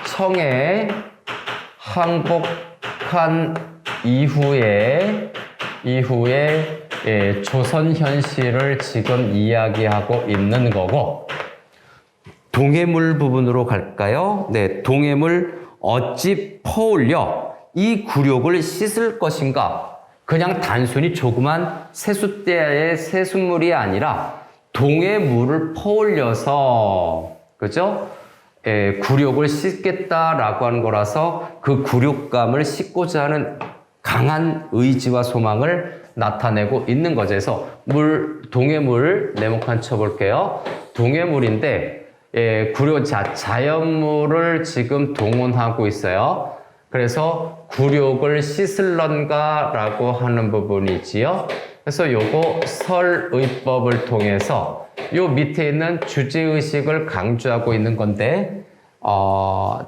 청에 항복한 이후에 조선 현실을 지금 이야기하고 있는 거고 동해물 부분으로 갈까요? 동해물 어찌 퍼올려 이 굴욕을 씻을 것인가? 그냥 단순히 조그만 세숫대의 세숫물이 아니라 동해물을 퍼올려서 그죠? 굴욕을 씻겠다라고 하는 거라서 그 굴욕감을 씻고자 하는 강한 의지와 소망을 나타내고 있는 거죠. 그래서 동해물 네모칸 쳐볼게요. 동해물인데 구룡 자연물을 지금 동원하고 있어요. 그래서 굴욕을 씻을런가라고 하는 부분이지요. 그래서 요거 설의법을 통해서 요 밑에 있는 주제의식을 강조하고 있는 건데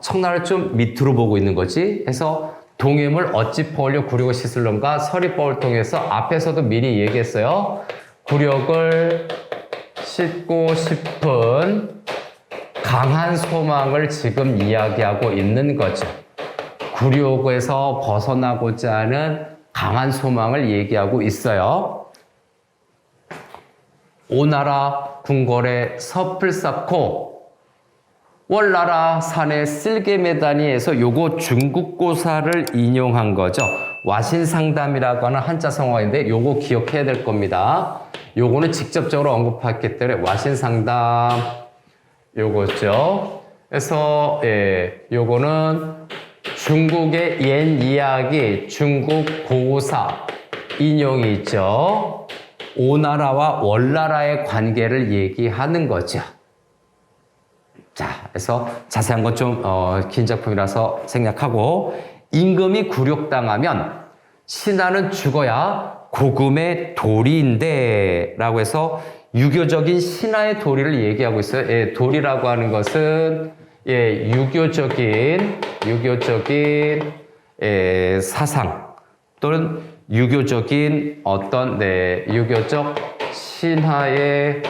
청나를 좀 밑으로 보고 있는 거지. 그래서 동해물 어찌 퍼올려 굴욕을 씻을런가 설의법을 통해서 앞에서도 미리 얘기했어요. 굴욕을 씻고 싶은 강한 소망을 지금 이야기하고 있는 거죠. 굴욕에서 벗어나고자 하는 강한 소망을 얘기하고 있어요. 오나라 궁궐에 섭을 쌓고 월나라 산에 쓸개 매다니에서 요거 중국고사를 인용한 거죠. 와신상담이라고 하는 한자 성어인데 요거 기억해야 될 겁니다. 요거는 직접적으로 언급했기 때문에 와신상담 요거죠. 그래서 요거는 중국의 옛 이야기 중국 고사 인용이 있죠. 오나라와 월나라의 관계를 얘기하는 거죠. 자, 그래서 자세한 건 좀 긴 작품이라서 생략하고 임금이 굴욕당하면 신하는 죽어야 고금의 도리인데 라고 해서 유교적인 신하의 도리를 얘기하고 있어요. 도리라고 하는 것은 유교적인 사상 또는 유교적인 어떤 유교적 신하의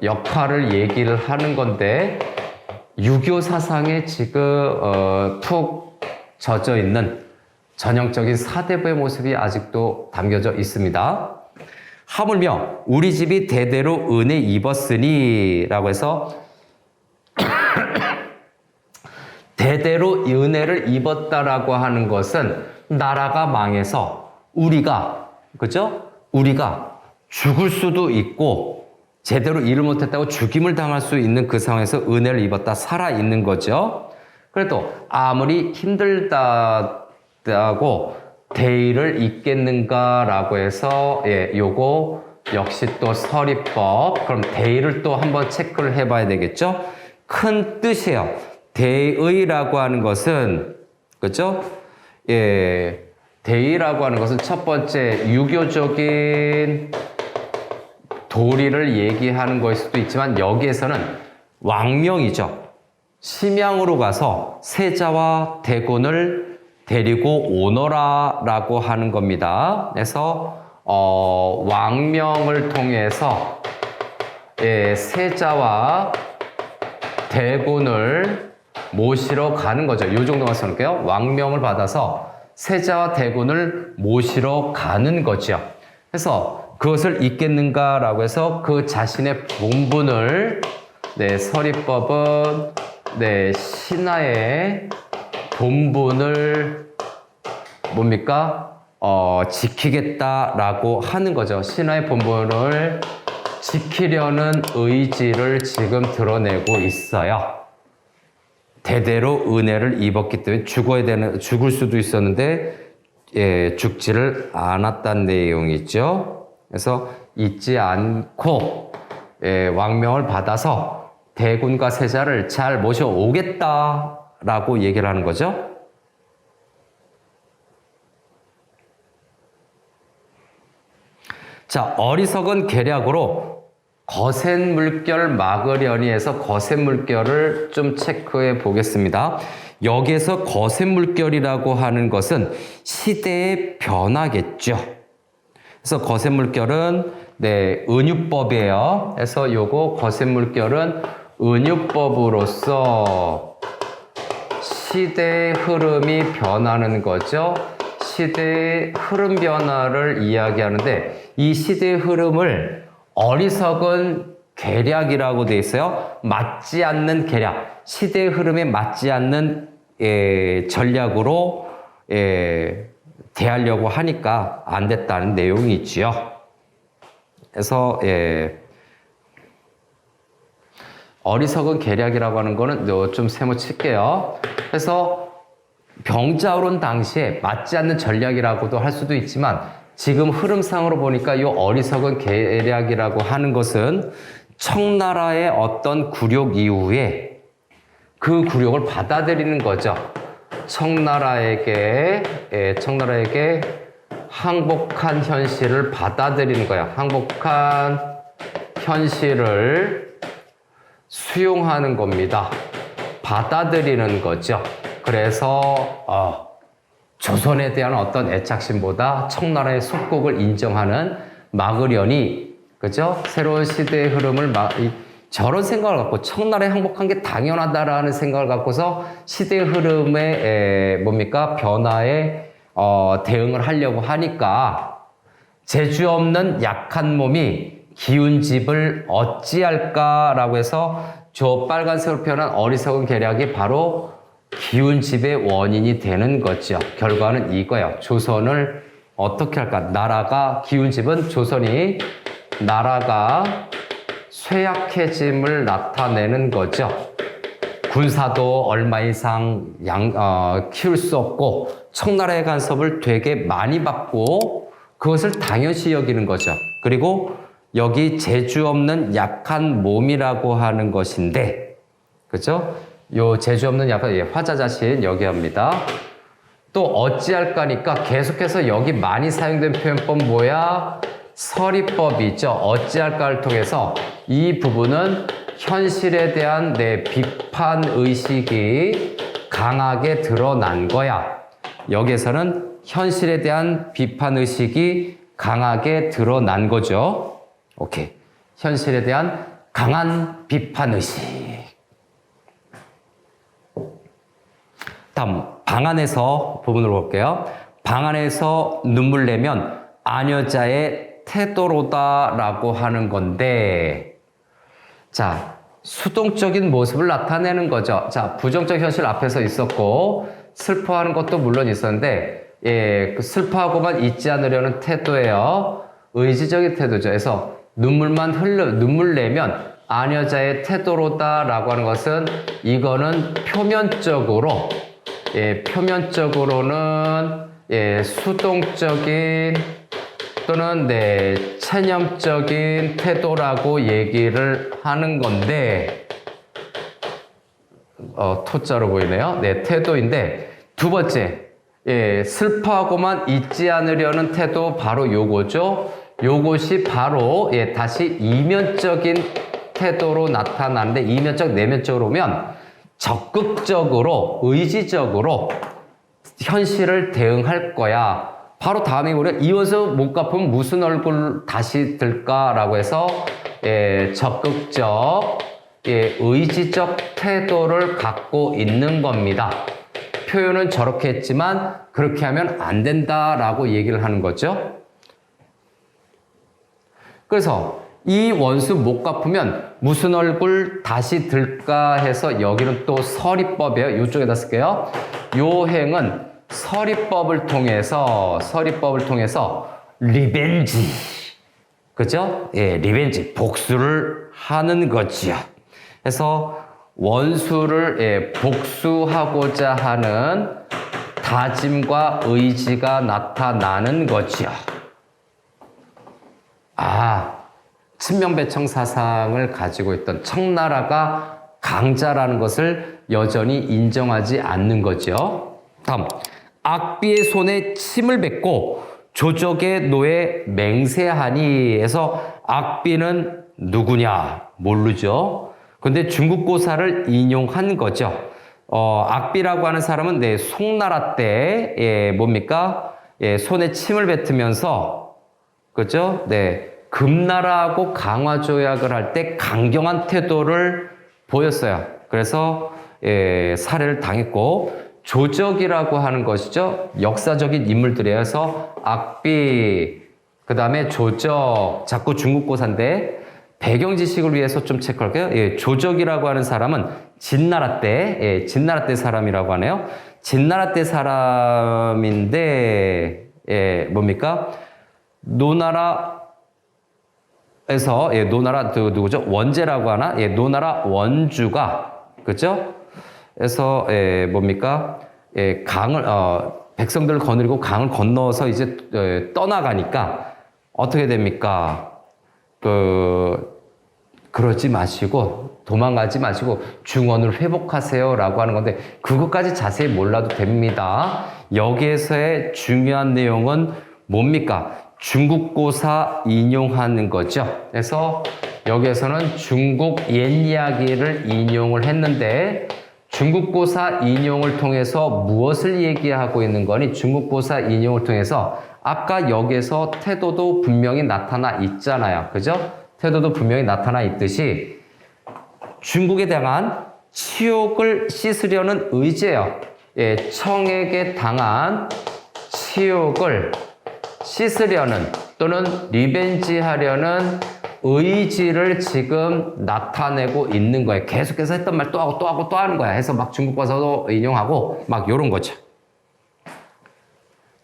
역할을 얘기를 하는 건데 유교 사상에 지금 푹 젖어 있는 전형적인 사대부의 모습이 아직도 담겨져 있습니다. 하물며 우리 집이 대대로 은혜 입었으니 라고 해서 대대로 은혜를 입었다라고 하는 것은 나라가 망해서 우리가 죽을 수도 있고 제대로 일을 못했다고 죽임을 당할 수 있는 그 상황에서 은혜를 입었다 살아있는 거죠. 그래도 아무리 힘들다고 대의를 잇겠는가라고 해서 요거 역시 또 설의법. 그럼 대의를 또 한번 체크를 해봐야 되겠죠. 큰 뜻이에요. 대의라고 하는 것은 그렇죠? 대의라고 하는 것은 첫 번째 유교적인 도리를 얘기하는 것일 수도 있지만 여기에서는 왕명이죠. 심양으로 가서 세자와 대군을 데리고 오너라라고 하는 겁니다. 그래서 왕명을 통해서 세자와 대군을 모시러 가는 거죠. 이 정도만 써놓을게요. 왕명을 받아서 세자와 대군을 모시러 가는 거죠. 그래서 그것을 잊겠는가라고 해서 그 자신의 본분을 설의법은 신하의 본분을 뭡니까? 지키겠다라고 하는 거죠. 신하의 본분을 지키려는 의지를 지금 드러내고 있어요. 대대로 은혜를 입었기 때문에 죽을 수도 있었는데 죽지를 않았다는 내용이죠. 그래서 잊지 않고 왕명을 받아서 대군과 세자를 잘 모셔오겠다라고 얘기를 하는 거죠. 자, 어리석은 계략으로 거센 물결 막으려니 해서 거센 물결을 좀 체크해 보겠습니다. 여기에서 거센 물결이라고 하는 것은 시대의 변화겠죠. 그래서 거센 물결은 은유법이에요. 그래서 요거 거센 물결은 은유법으로서 시대의 흐름이 변하는 거죠. 시대의 흐름 변화를 이야기하는데 이 시대의 흐름을 어리석은 계략이라고 되어 있어요. 맞지 않는 계략, 시대의 흐름에 맞지 않는 전략으로 대하려고 하니까 안 됐다는 내용이 있지요. 그래서 어리석은 계략이라고 하는 거는 좀 세모 칠게요. 그래서 병자호론 당시에 맞지 않는 전략이라고도 할 수도 있지만 지금 흐름상으로 보니까 이 어리석은 계략이라고 하는 것은 청나라의 어떤 굴욕 이후에 그 굴욕을 받아들이는 거죠. 청나라에게 항복한 현실을 받아들이는 거야. 항복한 현실을 수용하는 겁니다. 받아들이는 거죠. 그래서 조선에 대한 어떤 애착심보다 청나라의 속국을 인정하는 막으려니, 그죠? 새로운 시대의 흐름을 저런 생각을 갖고 청나라에 항복한 게 당연하다라는 생각을 갖고서 시대의 흐름의 변화에 대응을 하려고 하니까 재주 없는 약한 몸이 기운집을 어찌할까라고 해서 저 빨간색으로 표현한 어리석은 계략이 바로 기운집의 원인이 되는 거죠. 결과는 이거예요. 조선을 어떻게 할까? 나라가 기운집은 조선이 나라가 쇠약해짐을 나타내는 거죠. 군사도 얼마 이상 키울 수 없고 청나라의 간섭을 되게 많이 받고 그것을 당연시 여기는 거죠. 그리고 여기 재주 없는 약한 몸이라고 하는 것인데, 그죠? 요 재주 없는 약한 화자자신 여기 합니다. 또 어찌할까니까 계속해서 여기 많이 사용된 표현법 뭐야? 서리법이죠. 어찌할까를 통해서 이 부분은 현실에 대한 내 비판 의식이 강하게 드러난 거야. 여기에서는 현실에 대한 비판 의식이 강하게 드러난 거죠. 오케이. 현실에 대한 강한 비판 의식. 다음, 방안에서 부분으로 볼게요. 방안에서 눈물 내면 아녀자의 태도로다라고 하는 건데, 자, 수동적인 모습을 나타내는 거죠. 자, 부정적 현실 앞에서 있었고, 슬퍼하는 것도 물론 있었는데, 그 슬퍼하고만 있지 않으려는 태도예요. 의지적인 태도죠. 그래서 눈물 내면 아녀자의 태도로다라고 하는 것은 이거는 표면적으로는 수동적인 또는 체념적인 태도라고 얘기를 하는 건데, 토자로 보이네요. 태도인데, 두 번째, 슬퍼하고만 있지 않으려는 태도, 바로 요거죠. 요것이 바로, 다시 이면적인 태도로 나타나는데, 이면적, 내면적으로 오면 적극적으로, 의지적으로 현실을 대응할 거야. 바로 다음에 우리가 이 원수 못 갚으면 무슨 얼굴 다시 들까라고 해서 적극적, 의지적 태도를 갖고 있는 겁니다. 표현은 저렇게 했지만 그렇게 하면 안 된다라고 얘기를 하는 거죠. 그래서 이 원수 못 갚으면 무슨 얼굴 다시 들까 해서 여기는 또 서리법이에요. 이쪽에다 쓸게요. 요 행은 서리법을 통해서 리벤지, 그죠? 리벤지, 복수를 하는 거지요. 그래서 원수를 복수하고자 하는 다짐과 의지가 나타나는 거지요. 친명배청 사상을 가지고 있던 청나라가 강자라는 것을 여전히 인정하지 않는 거죠. 다음, 악비의 손에 침을 뱉고 조적의 노에 맹세하니 해서 악비는 누구냐? 모르죠. 근데 중국 고사를 인용한 거죠. 악비라고 하는 사람은 송나라 때 손에 침을 뱉으면서, 그죠? 금나라하고 강화 조약을 할 때 강경한 태도를 보였어요. 그래서 살해를 당했고, 조적이라고 하는 것이죠. 역사적인 인물들이어서 악비, 그 다음에 조적, 자꾸 중국고사인데 배경 지식을 위해서 좀 체크할게요. 조적이라고 하는 사람은 진나라 때 사람이라고 하네요. 진나라 때 사람인데, 노나라에서, 노나라, 누구죠? 원제라고 하나? 노나라 원주가, 그죠? 그래서 강을 백성들을 거느리고 강을 건너서 이제 떠나가니까 어떻게 됩니까? 그러지 마시고 도망가지 마시고 중원을 회복하세요라고 하는 건데 그것까지 자세히 몰라도 됩니다. 여기에서의 중요한 내용은 뭡니까? 중국고사 인용하는 거죠. 그래서 여기에서는 중국 옛 이야기를 인용을 했는데 중국고사 인용을 통해서 무엇을 얘기하고 있는 거니? 중국고사 인용을 통해서 아까 여기에서 태도도 분명히 나타나 있잖아요. 그죠? 태도도 분명히 나타나 있듯이 중국에 대한 치욕을 씻으려는 의지예요. 청에게 당한 치욕을 씻으려는 또는 리벤지하려는 의지를 지금 나타내고 있는 거예요. 계속해서 했던 말 또 하고 또 하고 또 하는 거야. 해서 막 중국과서도 인용하고 막 요런 거죠.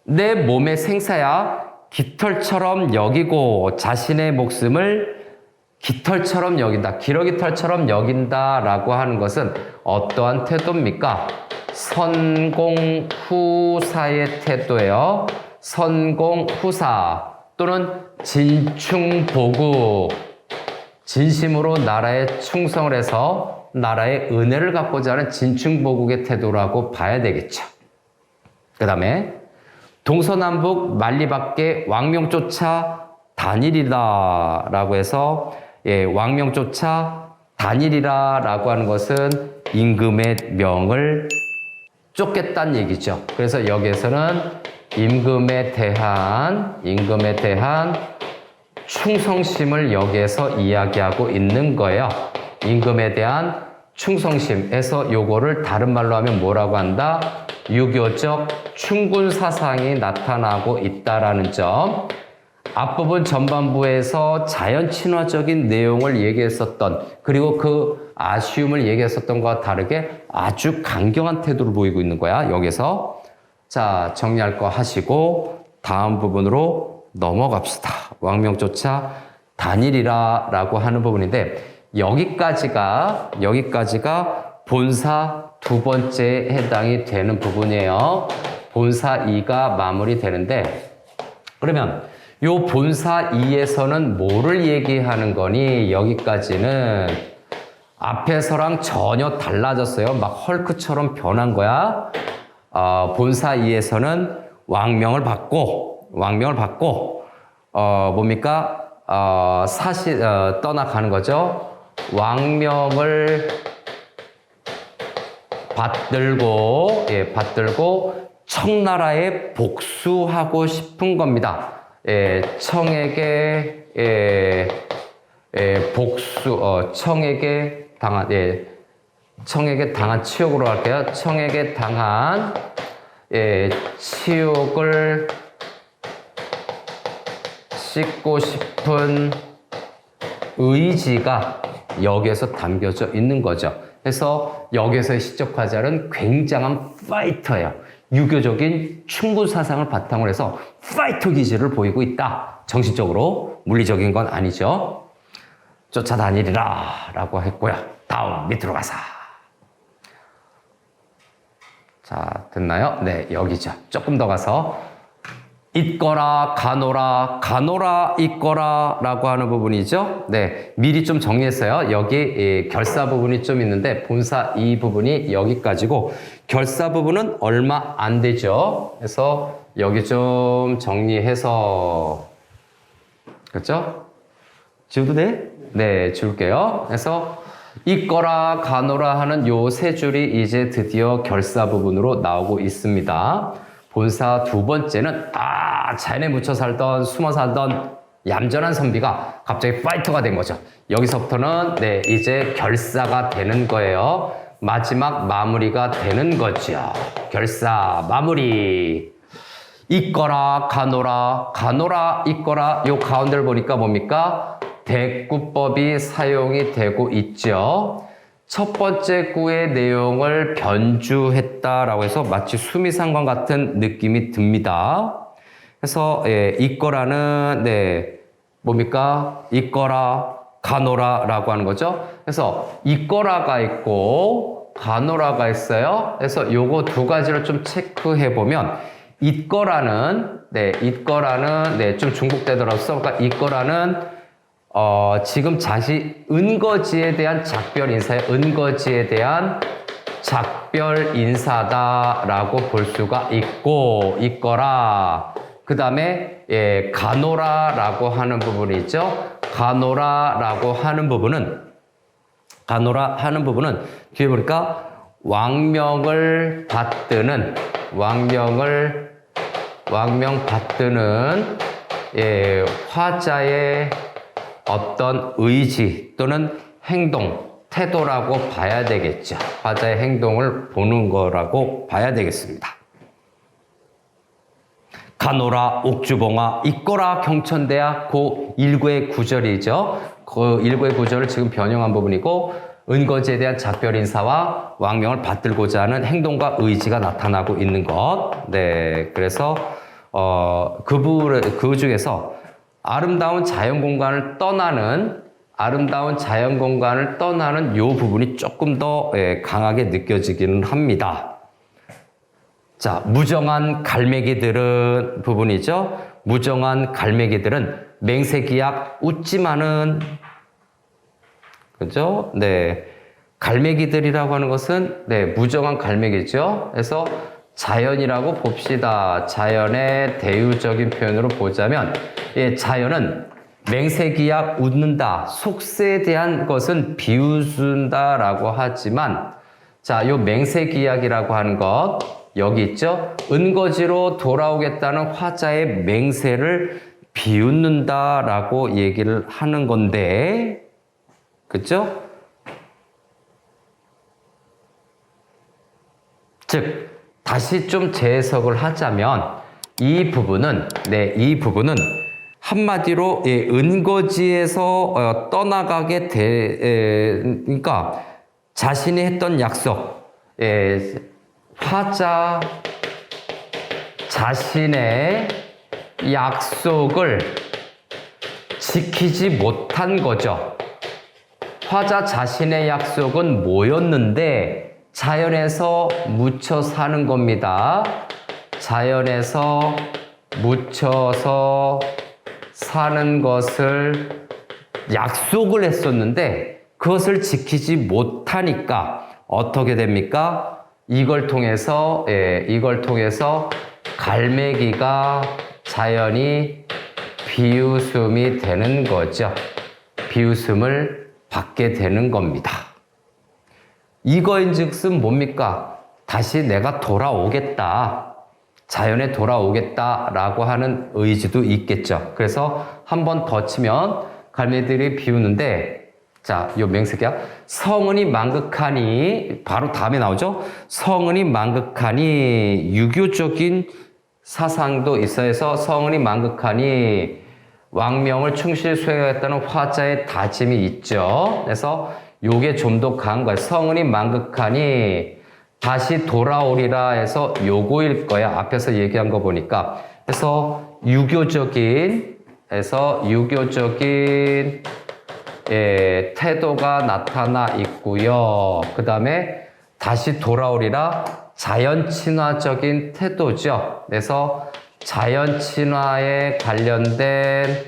내 몸의 생사야 깃털처럼 여기고 자신의 목숨을 깃털처럼 여긴다. 기러기털처럼 여긴다라고 하는 것은 어떠한 태도입니까? 선공후사의 태도예요. 선공후사 또는 진충보국, 진심으로 나라에 충성을 해서 나라의 은혜를 갖고자 하는 진충보국의 태도라고 봐야 되겠죠. 그 다음에 동서남북 만리밖에 왕명조차 단일이다 라고 해서 왕명조차 단일이라 라고 하는 것은 임금의 명을 쫓겠다는 얘기죠. 그래서 여기에서는 임금에 대한 충성심을 여기에서 이야기하고 있는 거예요. 임금에 대한 충성심에서 요거를 다른 말로 하면 뭐라고 한다? 유교적 충군 사상이 나타나고 있다라는 점. 앞부분 전반부에서 자연 친화적인 내용을 얘기했었던 그리고 그 아쉬움을 얘기했었던 것과 다르게 아주 강경한 태도를 보이고 있는 거야. 여기서 자 정리할 거 하시고 다음 부분으로 넘어갑시다. 왕명조차 단일이라 라고 하는 부분인데 여기까지가 본사 두 번째에 해당이 되는 부분이에요. 본사 2가 마무리되는데 그러면 요 본사 2에서는 뭐를 얘기하는 거니? 여기까지는 앞에서랑 전혀 달라졌어요. 막 헐크처럼 변한 거야. 본사 2에서는 왕명을 받고 뭡니까? 떠나가는 거죠. 왕명을 받들고 청나라에 복수하고 싶은 겁니다. 청에게 청에게 당한 치욕으로 할게요. 청에게 당한 치욕을 씻고 싶은 의지가 여기에서 담겨져 있는 거죠. 그래서 여기에서의 시적 화자는 굉장한 파이터예요. 유교적인 충군 사상을 바탕으로 해서 파이터 기질을 보이고 있다. 정신적으로 물리적인 건 아니죠. 쫓아다니리라 라고 했고요. 다음 밑으로 가서 자 됐나요? 네 여기죠. 조금 더 가서 있거라 가노라 있거라 라고 하는 부분이죠. 네 미리 좀 정리했어요. 여기 결사 부분이 좀 있는데 본사 이 부분이 여기까지고 결사 부분은 얼마 안 되죠. 그래서 여기 좀 정리해서 그렇죠? 지워도 돼? 네 지울게요. 그래서 있거라 가노라 하는 요 세 줄이 이제 드디어 결사 부분으로 나오고 있습니다. 본사 두 번째는 자연에 묻혀 살던 숨어 살던 얌전한 선비가 갑자기 파이터가 된 거죠. 여기서부터는 네 이제 결사가 되는 거예요. 마지막 마무리가 되는 거죠. 결사 마무리. 있거라 가노라 있거라 요 가운데를 보니까 뭡니까? 대구법이 사용이 되고 있죠. 첫 번째 구의 내용을 변주했다라고 해서 마치 수미상관 같은 느낌이 듭니다. 그래서 있거라는 뭡니까? 있거라 가노라라고 하는 거죠. 그래서 있거라가 있고 가노라가 있어요. 그래서 요거 두 가지를 좀 체크해 보면 있거라는 좀 중복되더라도 그러니까 있거라는 지금 은거지에 대한 작별 인사에 은거지에 대한 작별 인사다라고 볼 수가 있고 있거라. 그 다음에 가노라라고 하는 부분이 있죠. 가노라 하는 부분은 뒤에 보니까 왕명 받드는 화자의 어떤 의지 또는 행동, 태도라고 봐야 되겠죠. 화자의 행동을 보는 거라고 봐야 되겠습니다. 가노라 옥주봉아 있거라 경천대야 그 일구의 구절이죠. 그 일구의 구절을 지금 변형한 부분이고 은거지에 대한 작별 인사와 왕명을 받들고자 하는 행동과 의지가 나타나고 있는 것. 네, 그래서 그 중에서 아름다운 자연 공간을 떠나는 요 부분이 조금 더 강하게 느껴지기는 합니다. 자, 무정한 갈매기들은 부분이죠. 무정한 갈매기들은 맹세기약 웃지만은 그죠? 네. 갈매기들이라고 하는 것은 무정한 갈매기죠. 그래서 자연이라고 봅시다. 자연의 대유적인 표현으로 보자면 자연은 맹세기약 웃는다. 속세에 대한 것은 비웃는다라고 하지만 자, 요 맹세기약이라고 하는 것 여기 있죠. 은거지로 돌아오겠다는 화자의 맹세를 비웃는다라고 얘기를 하는 건데 그죠? 즉 다시 좀 재해석을 하자면 이 부분은 한마디로 은거지에서 떠나가게 그러니까 자신이 했던 약속, 화자 자신의 약속을 지키지 못한 거죠. 화자 자신의 약속은 뭐였는데 자연에서 묻혀 사는 겁니다. 자연에서 묻혀서 사는 것을 약속을 했었는데 그것을 지키지 못하니까 어떻게 됩니까? 이걸 통해서 갈매기가 자연히 비웃음이 되는 거죠. 비웃음을 받게 되는 겁니다. 이거인즉슨 뭡니까? 다시 내가 돌아오겠다. 자연에 돌아오겠다라고 하는 의지도 있겠죠. 그래서 한 번 더 치면 갈매기들이 비우는데 자, 요 맹세기야. 성은이 만극하니 바로 다음에 나오죠. 성은이 만극하니 유교적인 사상도 있어서 성은이 만극하니 왕명을 충실히 수행하겠다는 화자의 다짐이 있죠. 그래서 요게 좀 더 강한 거예요. 성은이 만극하니 다시 돌아오리라 해서 요거일 거야. 앞에서 얘기한 거 보니까. 그래서 유교적인 태도가 나타나 있고요. 그 다음에 다시 돌아오리라 자연 친화적인 태도죠. 그래서 자연 친화에 관련된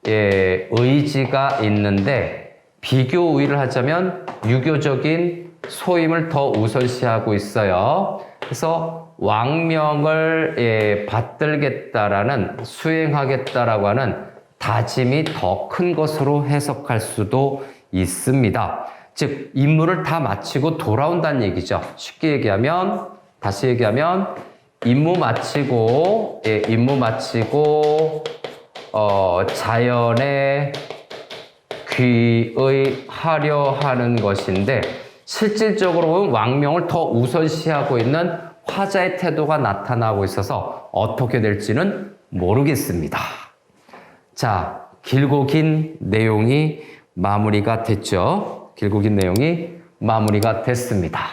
의지가 있는데 비교 우위를 하자면 유교적인 소임을 더 우선시하고 있어요. 그래서 왕명을 받들겠다라는 수행하겠다라고 하는 다짐이 더 큰 것으로 해석할 수도 있습니다. 즉 임무를 다 마치고 돌아온다는 얘기죠. 쉽게 얘기하면 다시 얘기하면 임무 마치고 자연에 귀의하려 하는 것인데 실질적으로는 왕명을 더 우선시하고 있는 화자의 태도가 나타나고 있어서 어떻게 될지는 모르겠습니다. 자, 길고 긴 내용이 마무리가 됐죠. 길고 긴 내용이 마무리가 됐습니다.